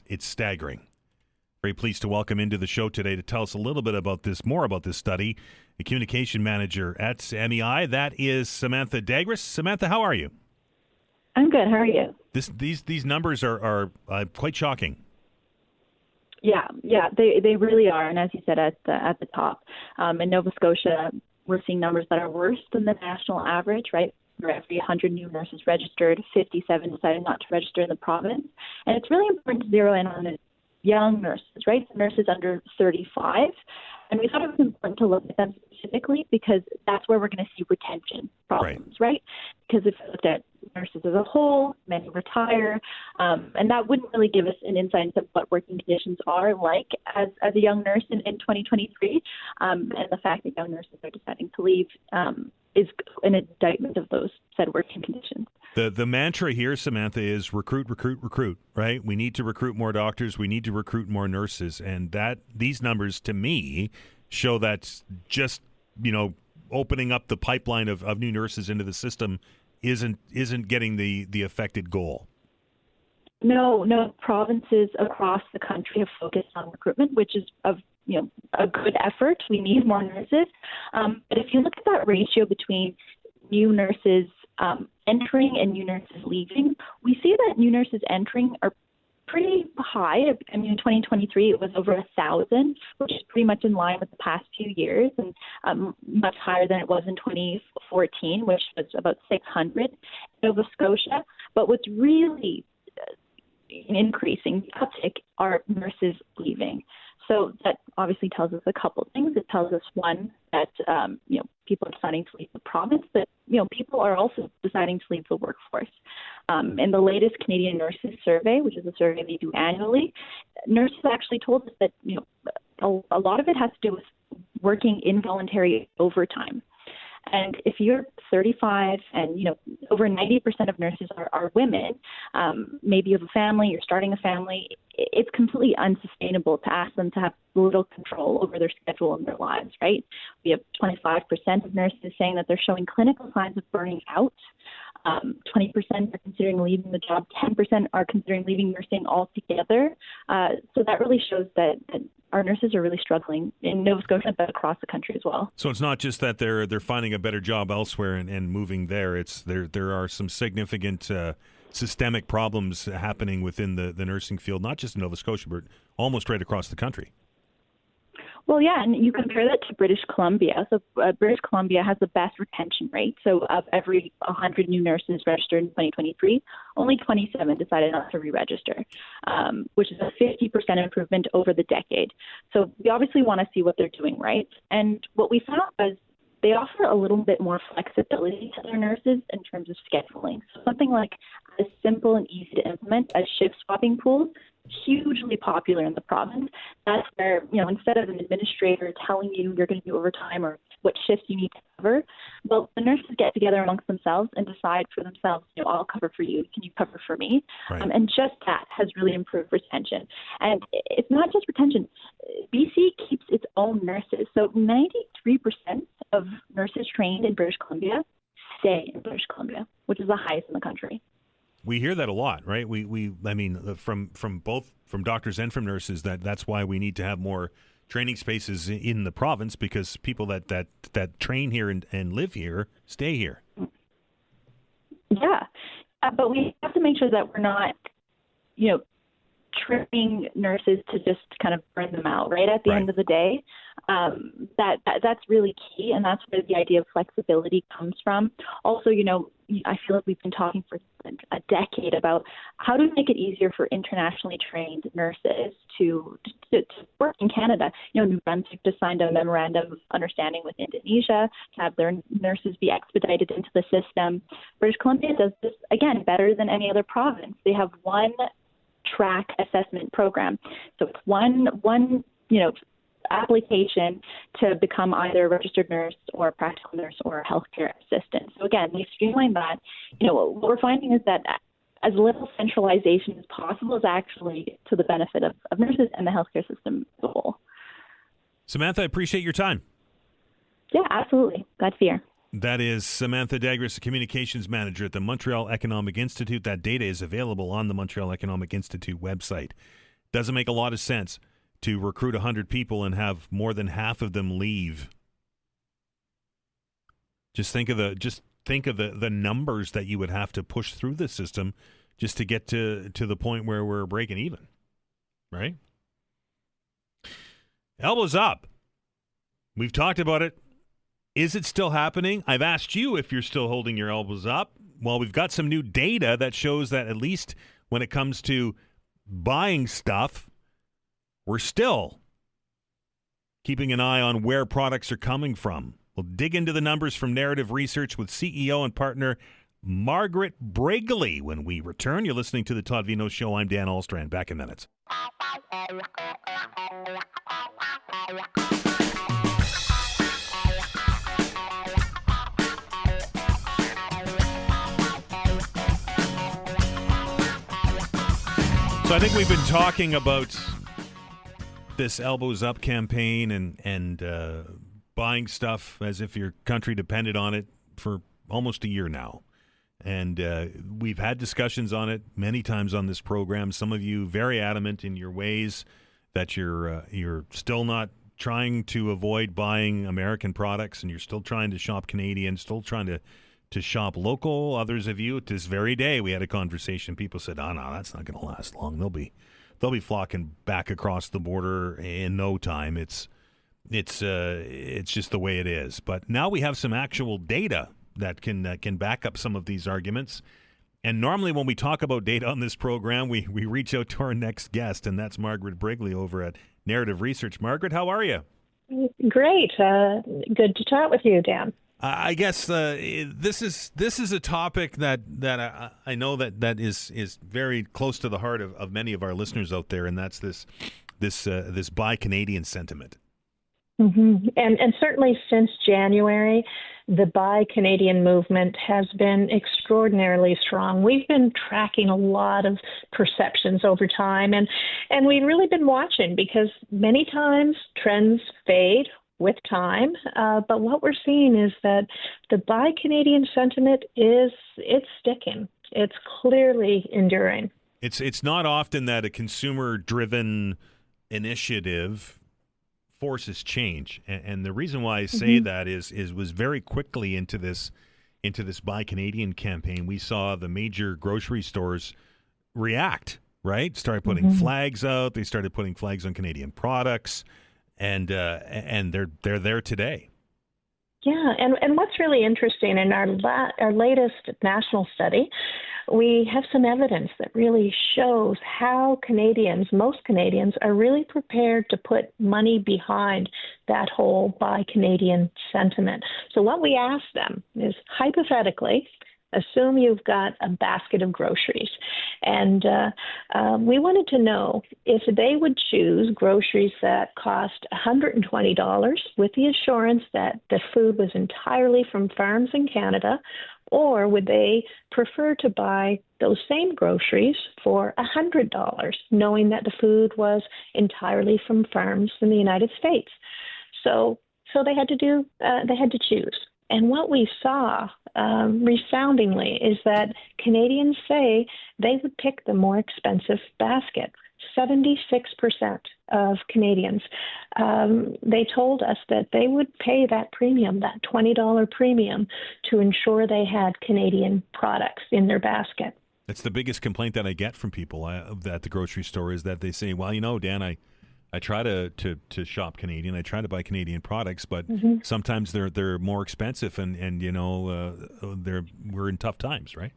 It's staggering. Very pleased to welcome into the show today to tell us a little bit about this, more about this study, the communication manager at MEI. That is Samantha Dagres. Samantha, how are you? I'm good. How are you? These numbers are quite shocking. Yeah, they really are. And as you said at the top, in Nova Scotia, we're seeing numbers that are worse than the national average, right? For every 100 new nurses registered, 57 decided not to register in the province. And it's really important to zero in on the young nurses, right? The nurses under 35. And we thought it was important to look at them specifically because that's where we're going to see retention problems, right? Because if you looked at nurses as a whole, many retire, and that wouldn't really give us an insight into what working conditions are like as a young nurse in 2023. And the fact that young nurses are deciding to leave is an indictment of those said working conditions. The mantra here, Samantha, is recruit, right? We need to recruit more doctors. We need to recruit more nurses. And these numbers, to me, show that just, opening up the pipeline of new nurses into the system isn't getting the affected goal. No, provinces across the country have focused on recruitment, which is a good effort. We need more nurses. But if you look at that ratio between new nurses entering and new nurses leaving, we see that new nurses entering are pretty high. I mean, in 2023, it was over 1,000, which is pretty much in line with the past few years and much higher than it was in 2014, which was about 600 in Nova Scotia. But what's really increasing the uptick are nurses leaving. So that obviously tells us a couple things. It tells us, one, that people are deciding to leave the province, but people are also deciding to leave the workforce. In the latest Canadian Nurses Survey, which is a survey they do annually, nurses actually told us that a lot of it has to do with working involuntary overtime. And if you're 35 and, over 90% of nurses are women, maybe you have a family, you're starting a family, it's completely unsustainable to ask them to have little control over their schedule and their lives, right? We have 25% of nurses saying that they're showing clinical signs of burning out. 20% are considering leaving the job. 10% are considering leaving nursing altogether. So that really shows that our nurses are really struggling in Nova Scotia, but across the country as well. So it's not just that they're finding a better job elsewhere and moving there. It's there are some significant systemic problems happening within the nursing field, not just in Nova Scotia, but almost right across the country. Well, yeah, and you compare that to British Columbia. So British Columbia has the best retention rate. So of every 100 new nurses registered in 2023, only 27 decided not to re-register, which is a 50% improvement over the decade. So we obviously want to see what they're doing right. And what we found was they offer a little bit more flexibility to their nurses in terms of scheduling. So something like as simple and easy to implement as shift swapping pools, hugely popular in the province. That's where, instead of an administrator telling you you're going to do overtime or what shifts you need to cover, well, the nurses get together amongst themselves and decide for themselves, I'll cover for you. Can you cover for me? Right. And just that has really improved retention. And it's not just retention. BC keeps its own nurses. So 93% of nurses trained in British Columbia stay in British Columbia, which is the highest in the country. We hear that a lot, right? From doctors and from nurses that's why we need to have more training spaces in the province, because people that train here and live here stay here. Yeah, but we have to make sure that we're not, training nurses to just kind of burn them out, right? At the end of the day, that's really key, and that's where the idea of flexibility comes from. Also, I feel like we've been talking for a decade about how to make it easier for internationally trained nurses to work in Canada. New Brunswick just signed a memorandum of understanding with Indonesia to have their nurses be expedited into the system. British Columbia does this, again, better than any other province. They have one track assessment program. So it's one application to become either a registered nurse or a practical nurse or a healthcare assistant. So again, we streamline that. What we're finding is that as little centralization as possible is actually to the benefit of nurses and the healthcare system as a whole. Samantha, I appreciate your time. Yeah, absolutely. Glad to be here. That is Samantha Dagres, the communications manager at the Montreal Economic Institute. That data is available on the Montreal Economic Institute website. Doesn't make a lot of sense to recruit 100 people and have more than half of them leave. Just think of the numbers that you would have to push through the system just to get to the point where we're breaking even, right? Elbows up. We've talked about it. Is it still happening? I've asked you if you're still holding your elbows up. Well, we've got some new data that shows that at least when it comes to buying stuff, we're still keeping an eye on where products are coming from. We'll dig into the numbers from Narrative Research with CEO and partner Margaret Brigley when we return. You're listening to the Todd Veinotte Show. I'm Dan Alstrand. Back in minutes. So I think we've been talking about this Elbows Up campaign and buying stuff as if your country depended on it for almost a year now. And we've had discussions on it many times on this program. Some of you very adamant in your ways that you're still not trying to avoid buying American products and you're still trying to shop Canadian, still trying to shop local. Others of you, this very day, we had a conversation. People said, "Oh no, that's not going to last long. They'll be flocking back across the border in no time." It's just the way it is. But now we have some actual data that can back up some of these arguments. And normally when we talk about data on this program, we reach out to our next guest, and that's Margaret Brigley over at Narrative Research. Margaret, how are you? Great. Good to chat with you, Dan. I guess this is a topic that I know that is very close to the heart of many of our listeners out there, and that's this Buy Canadian sentiment. Mm-hmm. And certainly since January, the Buy Canadian movement has been extraordinarily strong. We've been tracking a lot of perceptions over time, and we've really been watching because many times trends fade with time, but what we're seeing is that the Buy Canadian sentiment it's sticking. It's clearly enduring. It's not often that a consumer-driven initiative forces change, and the reason why I say that is was very quickly into this Buy Canadian campaign. We saw the major grocery stores react. Right, started putting flags out. They started putting flags on Canadian products. And they're there today. Yeah, and what's really interesting in our latest national study, we have some evidence that really shows how most Canadians, are really prepared to put money behind that whole Buy Canadian sentiment. So what we asked them is, hypothetically, assume you've got a basket of groceries. And we wanted to know if they would choose groceries that cost $120 with the assurance that the food was entirely from farms in Canada, or would they prefer to buy those same groceries for $100, knowing that the food was entirely from farms in the United States? So they had to choose. And what we saw resoundingly is that Canadians say they would pick the more expensive basket. 76% of Canadians, they told us that they would pay that premium, that $20 premium, to ensure they had Canadian products in their basket. That's the biggest complaint that I get from people at the grocery store is that they say, well, Dan, I try to shop Canadian. I try to buy Canadian products, but sometimes they're more expensive, and we're in tough times, right?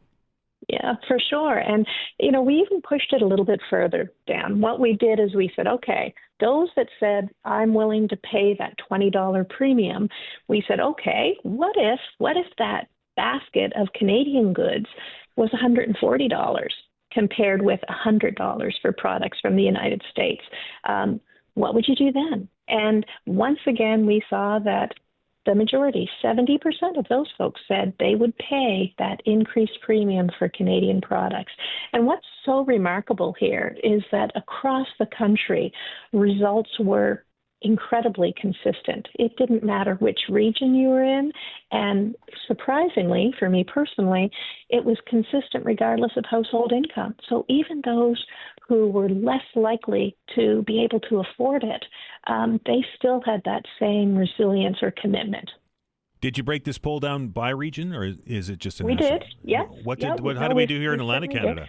Yeah, for sure. And we even pushed it a little bit further, Dan. What we did is we said, okay, those that said I'm willing to pay that $20 premium, we said, okay, what if that basket of Canadian goods was $140? Compared with $100 for products from the United States. What would you do then? And once again, we saw that the majority, 70% of those folks, said they would pay that increased premium for Canadian products. And what's so remarkable here is that across the country, results were incredibly consistent. It didn't matter which region you were in, And surprisingly, for me personally, it was consistent regardless of household income. So even those who were less likely to be able to afford it, they still had that same resilience or commitment. Did you break this poll down by region, or is it just a We national? did, yes. How do we do here in Atlantic Canada?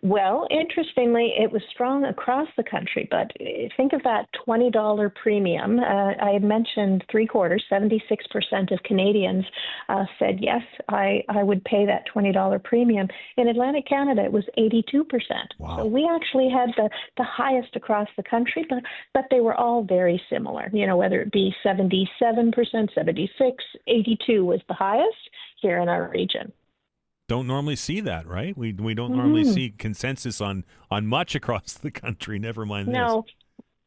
Well, interestingly, it was strong across the country, but think of that $20 premium. I had mentioned 76% of Canadians said, yes, I would pay that $20 premium. In Atlantic Canada, it was 82%. Wow. So we actually had the highest across the country, but they were all very similar, whether it be 77%, 76, 82 was the highest here in our region. Don't normally see that, right? We don't normally see consensus on much across the country, never mind this. No,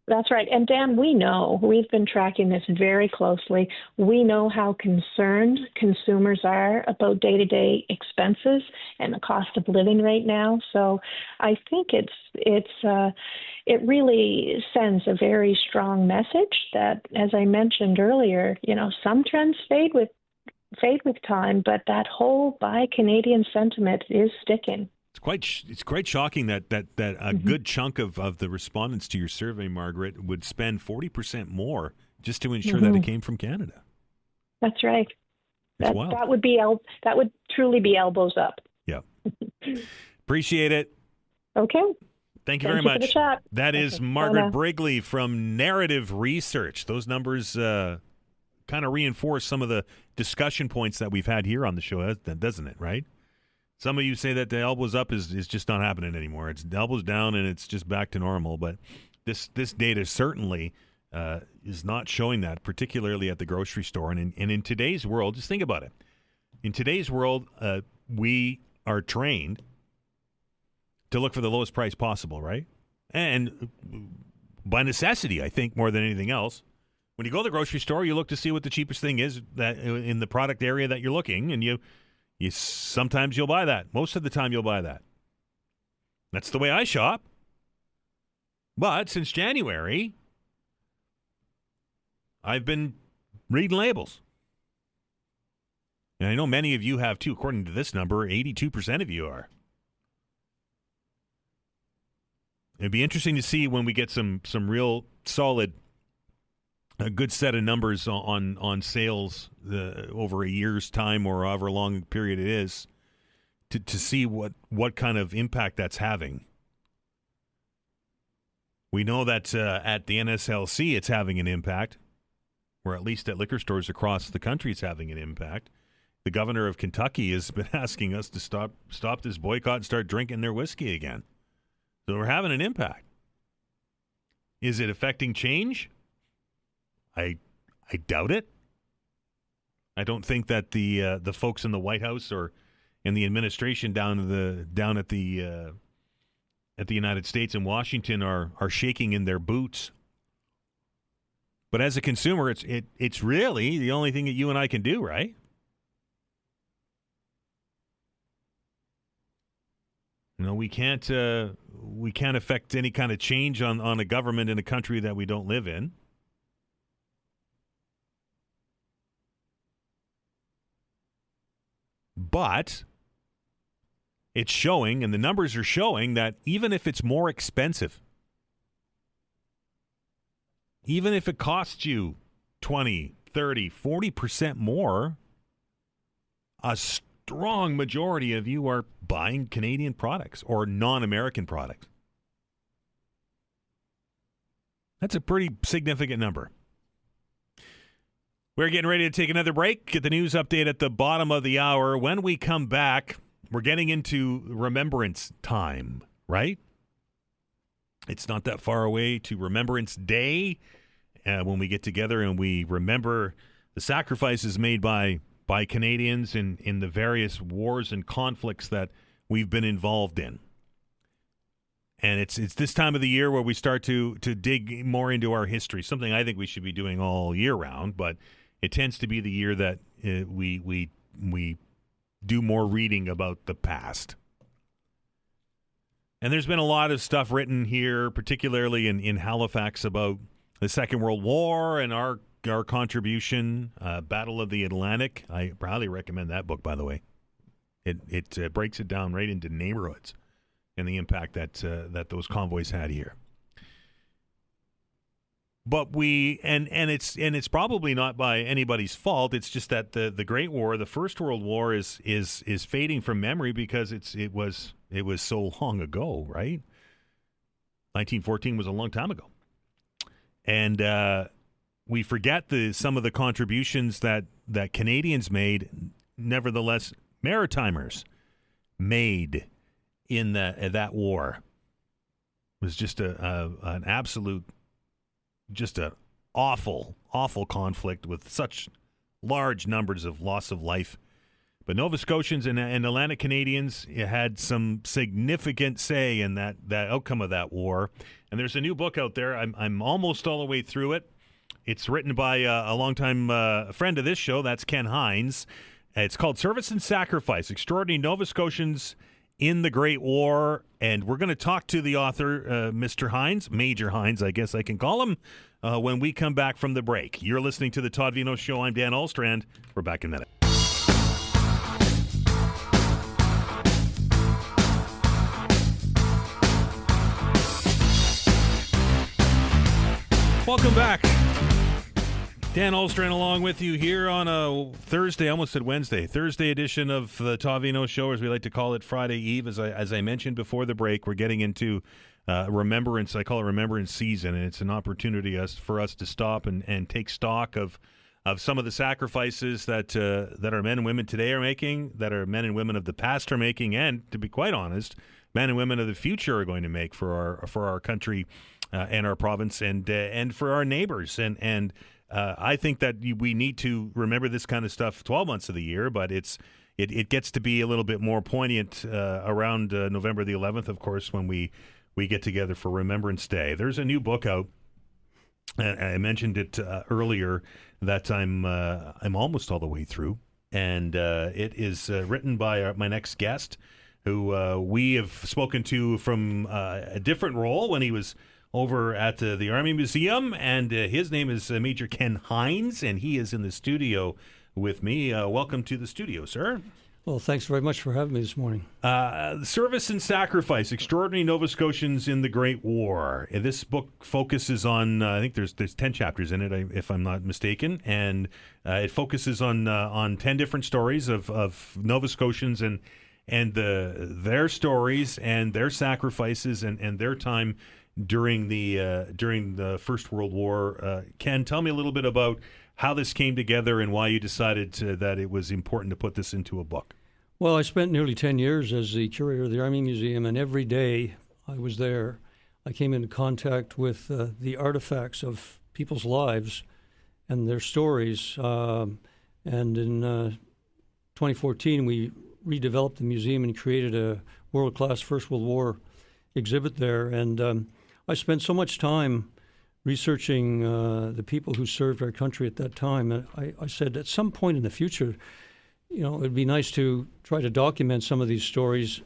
that's right. And Dan, we know, we've been tracking this very closely. We know how concerned consumers are about day-to-day expenses and the cost of living right now. So I think it really sends a very strong message that, as I mentioned earlier, some trends fade with time, but that whole buy Canadian sentiment is sticking. It's quite shocking that a good chunk of the respondents to your survey, Margaret, would spend 40% more just to ensure that it came from Canada. That's right. It's wild. That would truly be elbows up. Yeah. Appreciate it. Okay. Thank you very much. For the chat. That is Margaret Brigley from Narrative Research. Those numbers kind of reinforce some of the discussion points that we've had here on the show, doesn't it, right? Some of you say that the elbows up is just not happening anymore. It's elbows down and it's just back to normal. But this data certainly is not showing that, particularly at the grocery store. And in today's world, just think about it. In today's world, we are trained to look for the lowest price possible, right? And by necessity, I think, more than anything else. When you go to the grocery store, you look to see what the cheapest thing is that in the product area that you're looking, and you sometimes you'll buy that. Most of the time you'll buy that. That's the way I shop. But since January, I've been reading labels. And I know many of you have too. According to this number, 82% of you are. It'd be interesting to see when we get some real solid, a good set of numbers on sales over a year's time or however long a period it is to see what kind of impact that's having. We know that at the NSLC it's having an impact, or at least at liquor stores across the country it's having an impact. The governor of Kentucky has been asking us to stop this boycott and start drinking their whiskey again. So we're having an impact. Is it affecting change? I doubt it. I don't think that the folks in the White House or in the administration down at the United States in Washington are shaking in their boots. But as a consumer, it's really the only thing that you and I can do, right? We can't affect any kind of change on a government in a country that we don't live in. But it's showing, and the numbers are showing, that even if it's more expensive, even if it costs you 20, 30, 40% more, a strong majority of you are buying Canadian products or non-American products. That's a pretty significant number. We're getting ready to take another break. Get the news update at the bottom of the hour. When we come back, we're getting into Remembrance time, right? It's not that far away to Remembrance Day when we get together and we remember the sacrifices made by Canadians in the various wars and conflicts that we've been involved in. And it's this time of the year where we start to dig more into our history, something I think we should be doing all year round, but it tends to be the year that we do more reading about the past. And there's been a lot of stuff written here, particularly in Halifax, about the Second World War and our Our Contribution, Battle of the Atlantic. I highly recommend that book, by the way. It breaks it down right into neighborhoods and the impact that those convoys had here. But it's probably not by anybody's fault. It's just that the Great War, the First World War, is fading from memory because it was so long ago, right? 1914 was a long time ago, and we forget some of the contributions that Canadians made. Nevertheless, Maritimers made in that war. It was just an absolute. Just an awful conflict with such large numbers of loss of life. But Nova Scotians and Atlantic Canadians had some significant say in that outcome of that war. And there's a new book out there. I'm almost all the way through it. It's written by a longtime friend of this show. That's Ken Hynes. It's called Service and Sacrifice, Extraordinary Nova Scotians in the Great War, and we're going to talk to the author, Mr. Hynes, Major Hynes, I guess I can call him, when we come back from the break. You're listening to the Todd Veinotte Show. I'm Dan Ahlstrand. We're back in a minute. Welcome back. Dan Ahlstrand along with you here on a Thursday, I almost said Wednesday, Thursday edition of the Todd Veinotte Show, or as we like to call it, Friday Eve. As I mentioned before the break, we're getting into remembrance. I call it remembrance season, and it's an opportunity for us to stop and take stock of some of the sacrifices that our men and women today are making, that our men and women of the past are making, and to be quite honest, men and women of the future are going to make for our country and our province and for our neighbors. And I think that we need to remember this kind of stuff 12 months of the year, but it gets to be a little bit more poignant around November the 11th, of course, when we get together for Remembrance Day. There's a new book out. I mentioned it earlier that I'm almost all the way through, and it is written by my next guest, who we have spoken to from a different role when he was over at the Army Museum, and his name is Major Ken Hynes, and he is in the studio with me. Welcome to the studio, sir. Well, thanks very much for having me this morning. Service and Sacrifice, Extraordinary Nova Scotians in the Great War. This book focuses on, I think there's 10 chapters in it, if I'm not mistaken, and it focuses on 10 different stories of Nova Scotians and their stories and their sacrifices and their time during the First World War. Ken, tell me a little bit about how this came together and why you decided that it was important to put this into a book. Well, I spent nearly 10 years as the curator of the Army Museum, and every day I was there, I came into contact with the artifacts of people's lives and their stories. And in 2014, we redeveloped the museum and created a world-class First World War exhibit there. And I spent so much time researching the people who served our country at that time. And I said at some point in the future, it would be nice to try to document some of these stories,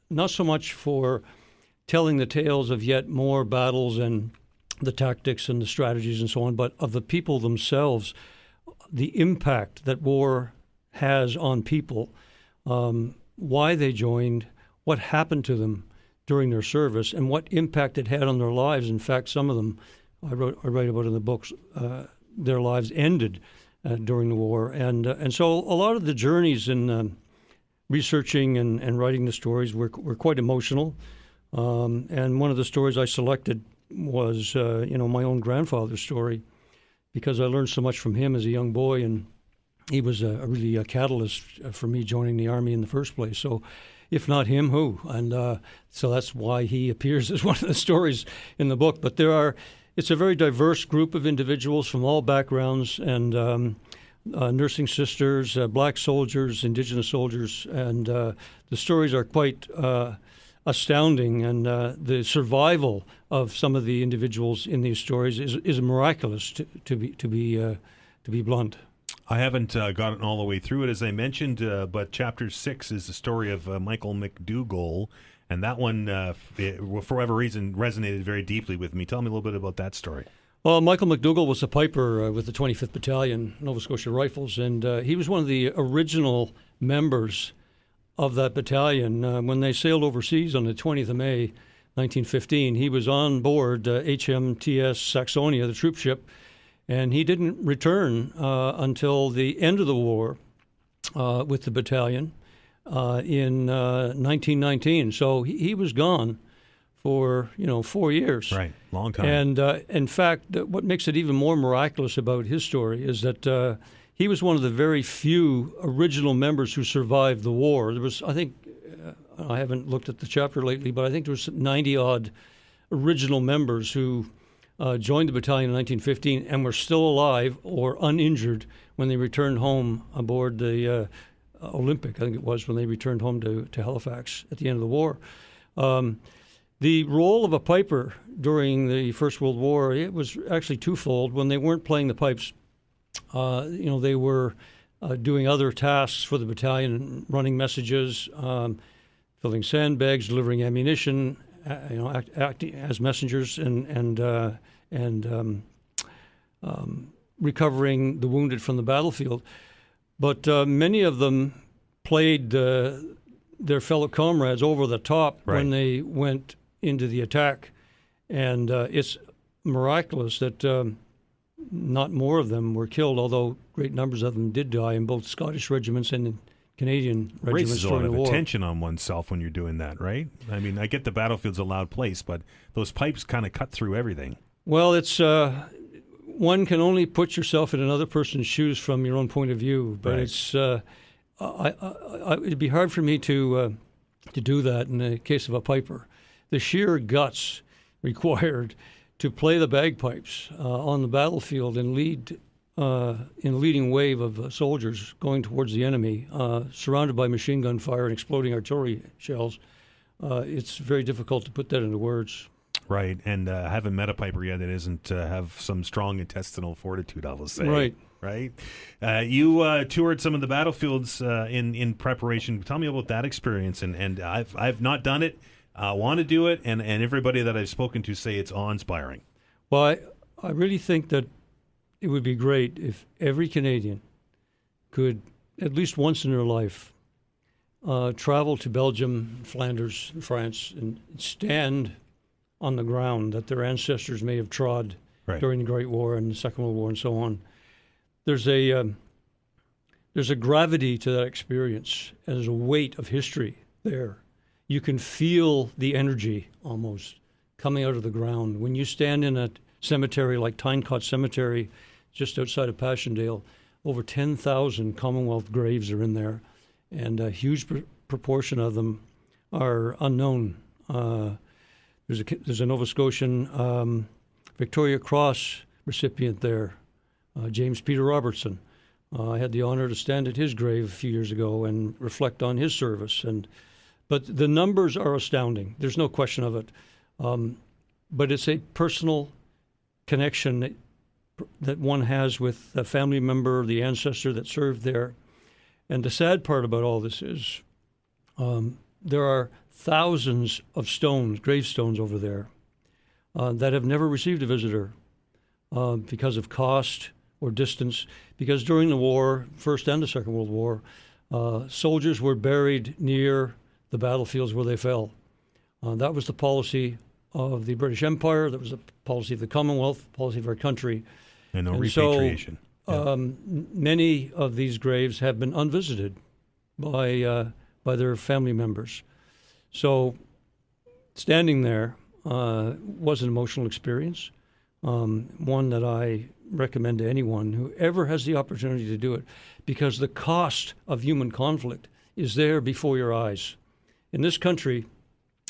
not so much for telling the tales of yet more battles and the tactics and the strategies and so on, but of the people themselves, the impact that war has on people, why they joined, what happened to them during their service, and what impact it had on their lives. In fact, some of them, I write about in the books, their lives ended during the war. And so a lot of the journeys in researching and writing the stories were quite emotional. And one of the stories I selected was, my own grandfather's story, because I learned so much from him as a young boy, and he was really a catalyst for me joining the Army in the first place. So if not him, who? And so that's why he appears as one of the stories in the book. But it's a very diverse group of individuals from all backgrounds, and nursing sisters, black soldiers, Indigenous soldiers, and the stories are quite astounding. And the survival of some of the individuals in these stories is miraculous, to be blunt. I haven't gotten all the way through it, as I mentioned, but Chapter 6 is the story of Michael McDougall, and that one, for whatever reason, resonated very deeply with me. Tell me a little bit about that story. Well, Michael McDougall was a piper with the 25th Battalion, Nova Scotia Rifles, and he was one of the original members of that battalion. When they sailed overseas on the 20th of May, 1915, he was on board HMTS Saxonia, the troop ship, and he didn't return until the end of the war with the battalion in 1919. So he was gone for 4 years. Right, long time. And in fact, what makes it even more miraculous about his story is that he was one of the very few original members who survived the war. There was, I think, I haven't looked at the chapter lately, but I think there was 90-odd original members who joined the battalion in 1915 and were still alive or uninjured when they returned home aboard the Olympic, I think it was, when they returned home to Halifax at the end of the war. The role of a piper during the First World War, it was actually twofold. When they weren't playing the pipes, they were doing other tasks for the battalion, running messages, filling sandbags, delivering ammunition, acting as messengers, and recovering the wounded from the battlefield. But many of them played their fellow comrades over the top when they went into the attack, and it's miraculous that not more of them were killed, although great numbers of them did die in both Scottish regiments and in Canadian regiments Raises a during lot the of war. attention on oneself when you're doing that, right? I mean, I get the battlefield's a loud place, but those pipes kind of cut through everything. Well, it's one can only put yourself in another person's shoes from your own point of view, but it's it'd be hard for me to do that in the case of a piper. The sheer guts required to play the bagpipes on the battlefield and lead in a leading wave of soldiers going towards the enemy, surrounded by machine gun fire and exploding artillery shells. It's very difficult to put that into words. Right, and I haven't met a piper yet that doesn't have some strong intestinal fortitude, I will say. Right. Right? You toured some of the battlefields in preparation. Tell me about that experience, and I've not done it. I want to do it, and everybody that I've spoken to say it's awe-inspiring. Well, I really think that it would be great if every Canadian could, at least once in their life, travel to Belgium, Flanders, France, and stand on the ground that their ancestors may have trod during the Great War and the Second World War and so on. There's a gravity to that experience, and there's a weight of history there. You can feel the energy almost coming out of the ground. When you stand in a cemetery like Tynecott Cemetery, just outside of Passchendaele, over 10,000 Commonwealth graves are in there, and a huge proportion of them are unknown. There's a Nova Scotian Victoria Cross recipient there, James Peter Robertson. I had the honor to stand at his grave a few years ago and reflect on his service. But the numbers are astounding. There's no question of it. But it's a personal connection that one has with a family member, the ancestor that served there. And the sad part about all this is there are thousands of stones, gravestones over there, that have never received a visitor because of cost or distance. Because during the war, First and the Second World War, soldiers were buried near the battlefields where they fell. That was the policy of the British Empire. That was the policy of the Commonwealth, policy of our country. And no repatriation. So, many of these graves have been unvisited by their family members. So standing there was an emotional experience, one that I recommend to anyone who ever has the opportunity to do it, because the cost of human conflict is there before your eyes. In this country,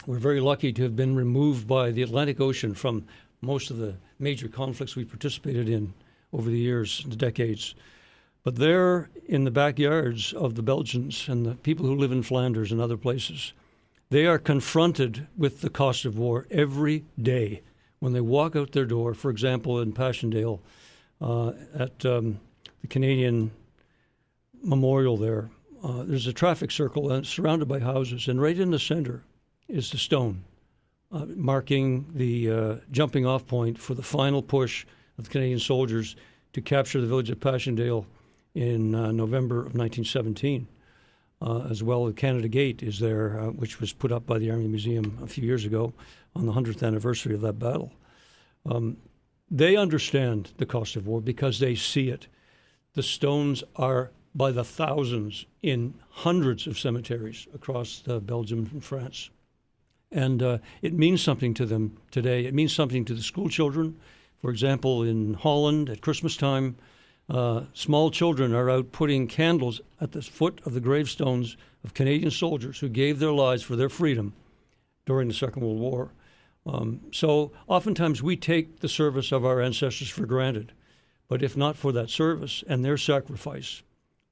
we're very lucky to have been removed by the Atlantic Ocean from most of the major conflicts we participated in over the years, the decades. But there in the backyards of the Belgians and the people who live in Flanders and other places, they are confronted with the cost of war every day. When they walk out their door, for example, in Passchendaele, at the Canadian Memorial there, there's a traffic circle and it's surrounded by houses, and right in the center is the stone marking the jumping off point for the final push of Canadian soldiers to capture the village of Passchendaele in November of 1917. As well, the Canada Gate is there, which was put up by the Army Museum a few years ago on the 100th anniversary of that battle. They understand the cost of war because they see it. The stones are by the thousands in hundreds of cemeteries across Belgium and France. And it means something to them today. It means something to the school children. For example, in Holland at Christmas time, small children are out putting candles at the foot of the gravestones of Canadian soldiers who gave their lives for their freedom during the Second World War. So oftentimes we take the service of our ancestors for granted. But if not for that service and their sacrifice,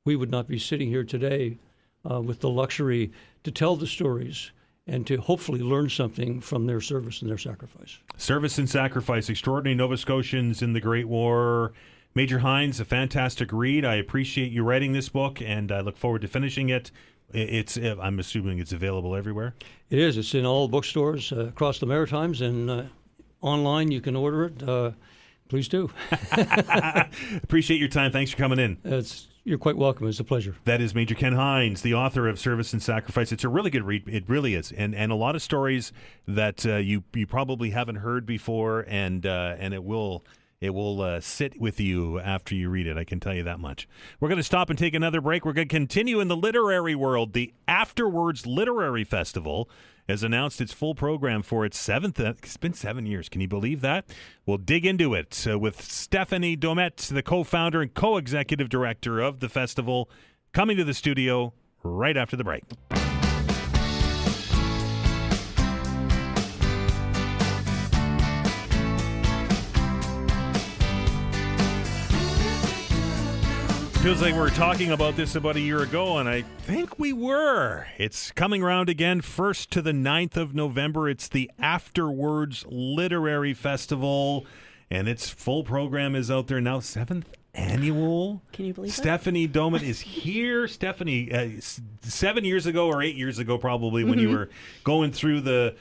we would not be sitting here today with the luxury to tell the stories and to hopefully learn something from their service and their sacrifice. Service and Sacrifice, Extraordinary Nova Scotians in the Great War. Major Hynes, a fantastic read. I appreciate you writing this book, and I look forward to finishing it. I'm assuming it's available everywhere? It is. It's in all bookstores across the Maritimes, and online you can order it. Please do. Appreciate your time. Thanks for coming in. You're quite welcome. It's a pleasure. That is Major Ken Hynes, the author of Service and Sacrifice. It's a really good read. It really is, and a lot of stories that you probably haven't heard before, and it will sit with you after you read it. I can tell you that much. We're going to stop and take another break. We're going to continue in the literary world. The AfterWords Literary Festival has announced its full program for its 7th. It's been 7 years. Can you believe that? We'll dig into it with Stephanie Domet, the co-founder and co-executive director of the festival, coming to the studio right after the break. Feels like we were talking about this about a year ago, and I think we were. It's coming around again, 1st to the 9th of November. It's the AfterWords Literary Festival, and its full program is out there now, 7th annual. Can you believe Stephanie Domet is here. Stephanie, 7 years ago or 8 years ago probably, when you were going through the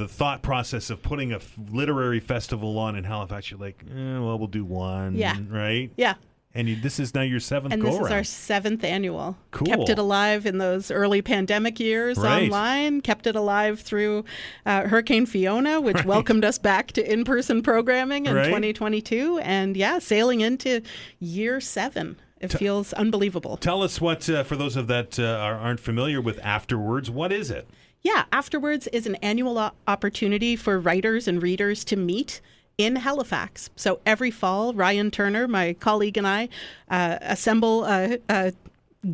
thought process of putting a literary festival on in Halifax, you're like, well, we'll do one, right? Yeah. And this is now your 7th and go-around. This is our 7th annual. Cool. Kept it alive in those early pandemic years online. Kept it alive through Hurricane Fiona, which welcomed us back to in-person programming in 2022. And sailing into year 7. It feels unbelievable. Tell us what, for those of that aren't familiar with AfterWords, what is it? Yeah, AfterWords is an annual opportunity for writers and readers to meet in Halifax. So every fall, Ryan Turner, my colleague, and I assemble a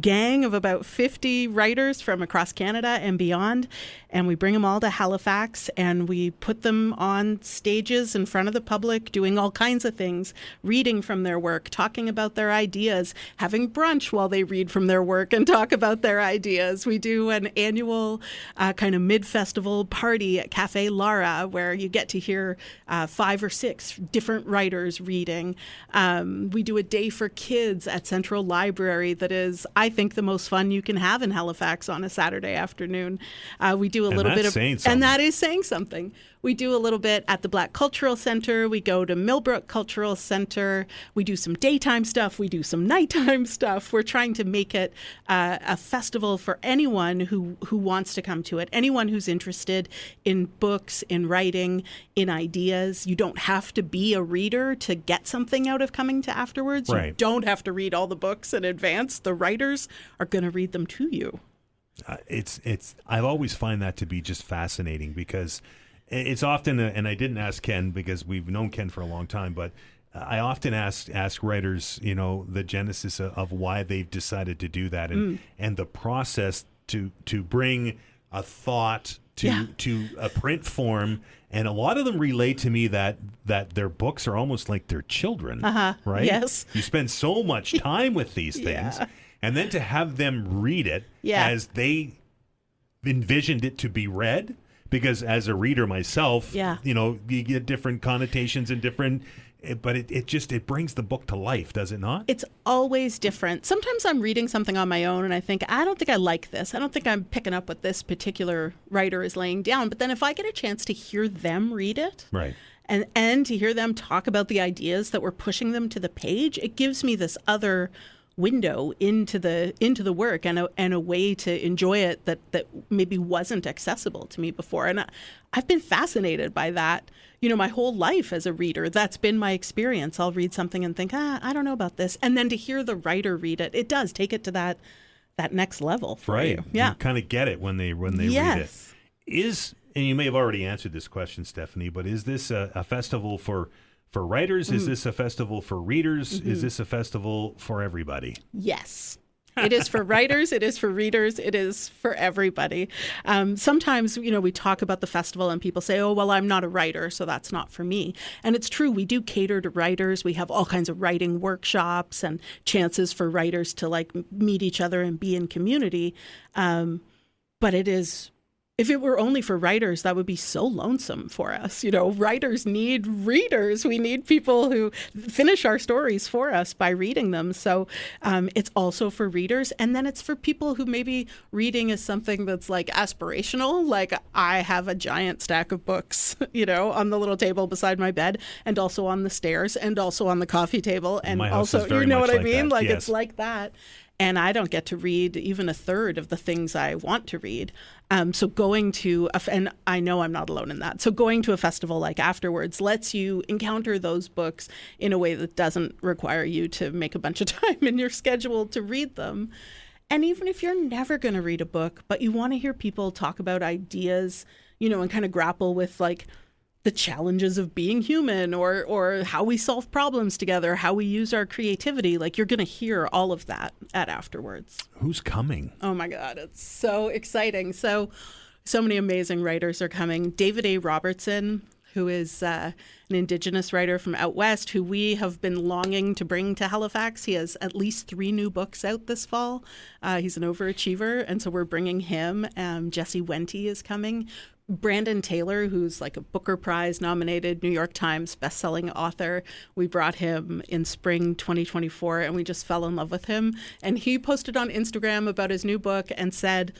gang of about 50 writers from across Canada and beyond, and we bring them all to Halifax, and we put them on stages in front of the public, doing all kinds of things, reading from their work, talking about their ideas, having brunch while they read from their work and talk about their ideas. We do an annual kind of mid-festival party at Cafe Lara, where you get to hear 5 or 6 different writers reading. We do a day for kids at Central Library that is, I think, the most fun you can have in Halifax on a Saturday afternoon. We do a little bit of, and that is saying something. We do a little bit at the Black Cultural Center. We go to Millbrook Cultural Center. We do some daytime stuff. We do some nighttime stuff. We're trying to make it a festival for anyone who wants to come to it, anyone who's interested in books, in writing, in ideas. You don't have to be a reader to get something out of coming to AfterWords. Right. You don't have to read all the books in advance. The writers are going to read them to you. I've always find that to be just fascinating, because it's often, and I didn't ask Ken because we've known Ken for a long time, but I often ask writers, the genesis of why they've decided to do that, and the process to bring a thought to a print form. And a lot of them relate to me that their books are almost like their children, right? Yes. You spend so much time with these things. And then to have them read it as they envisioned it to be read, because as a reader myself, you get different connotations and different, but it brings the book to life, does it not? It's always different. Sometimes I'm reading something on my own and I think, I don't think I like this. I don't think I'm picking up what this particular writer is laying down. But then if I get a chance to hear them read it, And to hear them talk about the ideas that were pushing them to the page, it gives me this other window into the work and a way to enjoy it that maybe wasn't accessible to me before. And I've been fascinated by that, my whole life as a reader. That's been my experience. I'll read something and think, I don't know about this. And then to hear the writer read it, it does take it to that next level for you. Yeah. You kind of get it when they read it. And you may have already answered this question, Stephanie, but is this a festival for writers? Is this a festival for readers? Is this a festival for everybody? Yes. It is for writers. It is for readers. It is for everybody. Sometimes, we talk about the festival and people say, oh, well, I'm not a writer, so that's not for me. And it's true. We do cater to writers. We have all kinds of writing workshops and chances for writers to meet each other and be in community. But it is... If it were only for writers, that would be so lonesome for us. Writers need readers. We need people who finish our stories for us by reading them. So it's also for readers. And then it's for people who maybe reading is something that's aspirational. Like I have a giant stack of books, on the little table beside my bed and also on the stairs and also on the coffee table. And my house also, is very much what I mean? that. Yes. It's like that. And I don't get to read even a third of the things I want to read. So going to, and I know I'm not alone in that. So going to a festival like AfterWords lets you encounter those books in a way that doesn't require you to make a bunch of time in your schedule to read them. And even if you're never going to read a book, but you want to hear people talk about ideas, and kind of grapple with the challenges of being human or how we solve problems together, how we use our creativity, you're going to hear all of that at AfterWords. Who's coming? Oh my God, it's so exciting. So many amazing writers are coming. David A. Robertson, who is an Indigenous writer from out west, who we have been longing to bring to Halifax. He has at least 3 new books out this fall. He's an overachiever, and so we're bringing him. Jesse Wente is coming. Brandon Taylor, who's a Booker Prize nominated New York Times bestselling author. We brought him in spring 2024 and we just fell in love with him. And he posted on Instagram about his new book and said,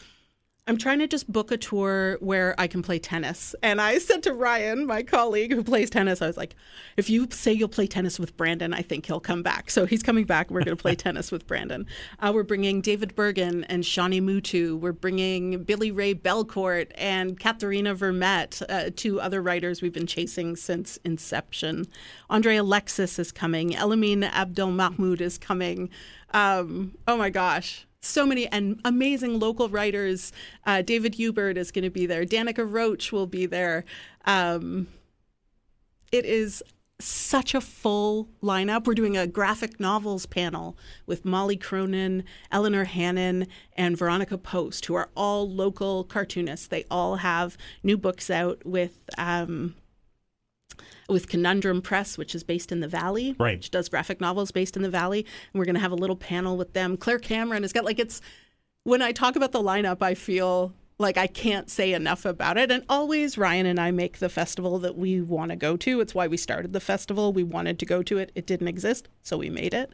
I'm trying to just book a tour where I can play tennis. And I said to Ryan, my colleague who plays tennis, I was like, if you say you'll play tennis with Brandon, I think he'll come back. So he's coming back. We're going to play tennis with Brandon. We're bringing David Bergen and Shawnee Mutu. We're bringing Billy Ray Belcourt and Katharina Vermette, 2 other writers we've been chasing since inception. Andre Alexis is coming. Elamine Abdelmahmoud is coming. Oh my gosh. So many and amazing local writers. David Hubert is going to be there. Danica Roach will be there. It is such a full lineup. We're doing a graphic novels panel with Molly Cronin, Eleanor Hannon, and Veronica Post, who are all local cartoonists. They all have new books out with Conundrum Press, which is based in the Valley, right, which does graphic novels based in the Valley. And we're going to have a little panel with them. Claire Cameron has got when I talk about the lineup, I feel like I can't say enough about it. And always Ryan and I make the festival that we want to go to. It's why we started the festival. We wanted to go to it. It didn't exist, so we made it.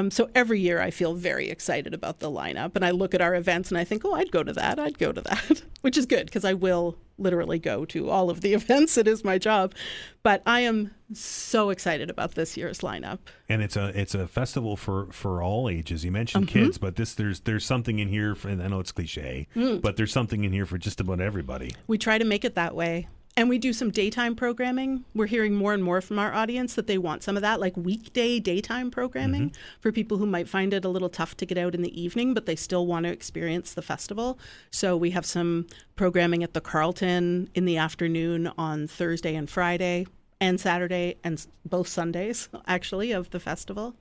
So every year I feel very excited about the lineup. And I look at our events and I think, I'd go to that, which is good because I will literally go to all of the events. It is my job. But I am so excited about this year's lineup. And it's a festival for all ages. You mentioned kids, but there's something in here for, and I know it's cliche, but there's something in here for just about everybody. We try to make it that way. And we do some daytime programming. We're hearing more and more from our audience that they want some of that, weekday daytime programming for people who might find it a little tough to get out in the evening, but they still want to experience the festival. So we have some programming at the Carlton in the afternoon on Thursday and Friday and Saturday and both Sundays, actually, of the festival.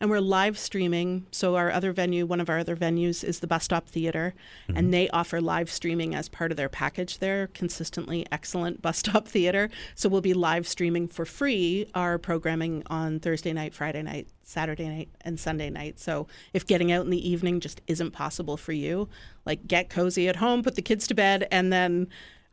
And we're live streaming. So our other venue, one of our other venues is the Bus Stop Theater, and they offer live streaming as part of their package there, consistently excellent Bus Stop Theater. So we'll be live streaming for free our programming on Thursday night, Friday night, Saturday night, and Sunday night. So if getting out in the evening just isn't possible for you, get cozy at home, put the kids to bed, and then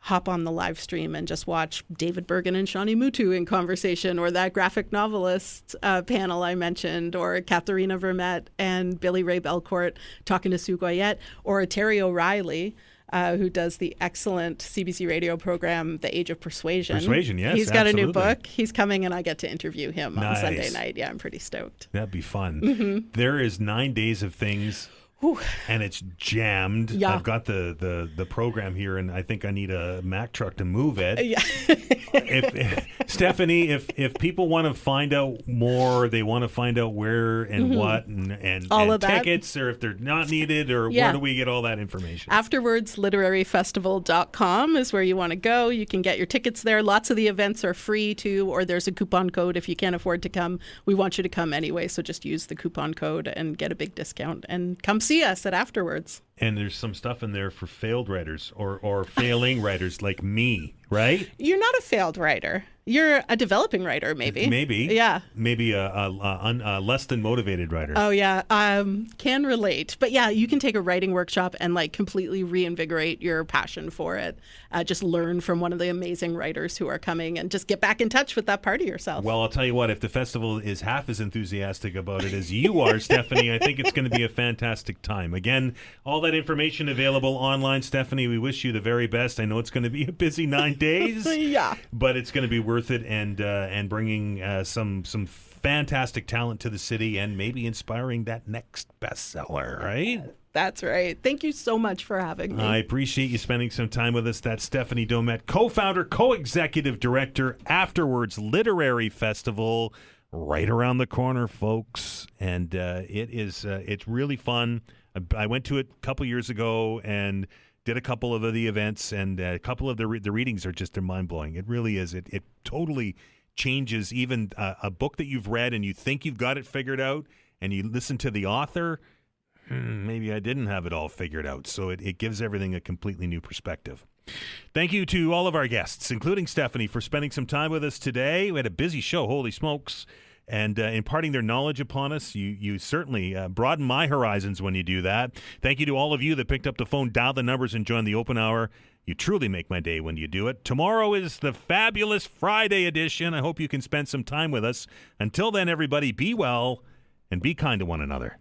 hop on the live stream and just watch David Bergen and Shawnee Mutu in conversation, or that graphic novelist panel I mentioned, or Katharina Vermette and Billy Ray Belcourt talking to Sue Goyette, or Terry O'Reilly who does the excellent CBC radio program, The Age of Persuasion. Persuasion, yes. He's got absolutely. a new book. He's coming, and I get to interview him on Sunday night. Yeah, I'm pretty stoked. That'd be fun. Mm-hmm. There is 9 days of things. Whew. And it's jammed. Yeah. I've got the program here, and I think I need a Mack truck to move it. Yeah. if Stephanie, if people want to find out more, they want to find out where and what and all and of that. tickets, or if they're not needed, or where do we get all that information? AfterWords Literary Festival.com is where you want to go. You can get your tickets there. Lots of the events are free too, or there's a coupon code if you can't afford to come. We want you to come anyway, so just use the coupon code and get a big discount and come see us at AfterWords. And there's some stuff in there for failed writers or failing writers like me, right? You're not a failed writer. You're a developing writer, maybe. Maybe. Yeah. Maybe a less than motivated writer. Oh, yeah. Can relate. But yeah, you can take a writing workshop and like completely reinvigorate your passion for it. Just learn from one of the amazing writers who are coming and just get back in touch with that part of yourself. Well, I'll tell you what, if the festival is half as enthusiastic about it as you are, Stephanie, I think it's going to be a fantastic time. Again, all that information available online. Stephanie, we wish you the very best. I know it's going to be a busy 9 days. Yeah. But it's going to be worth it, and bringing some fantastic talent to the city, and maybe inspiring that next bestseller, right? That's right. Thank you so much for having me. I appreciate you spending some time with us. That's Stephanie Domet, co-founder, co-executive director, AfterWords Literary Festival, right around the corner, folks. And it's really fun. I went to it a couple years ago and did a couple of the events, and a couple of the readings are just mind-blowing. It really is. It totally changes even a book that you've read and you think you've got it figured out, and you listen to the author, maybe I didn't have it all figured out. So it gives everything a completely new perspective. Thank you to all of our guests, including Stephanie, for spending some time with us today. We had a busy show, holy smokes. And imparting their knowledge upon us. You certainly broaden my horizons when you do that. Thank you to all of you that picked up the phone, dialed the numbers, and joined the open hour. You truly make my day when you do it. Tomorrow is the fabulous Friday edition. I hope you can spend some time with us. Until then, everybody, be well and be kind to one another.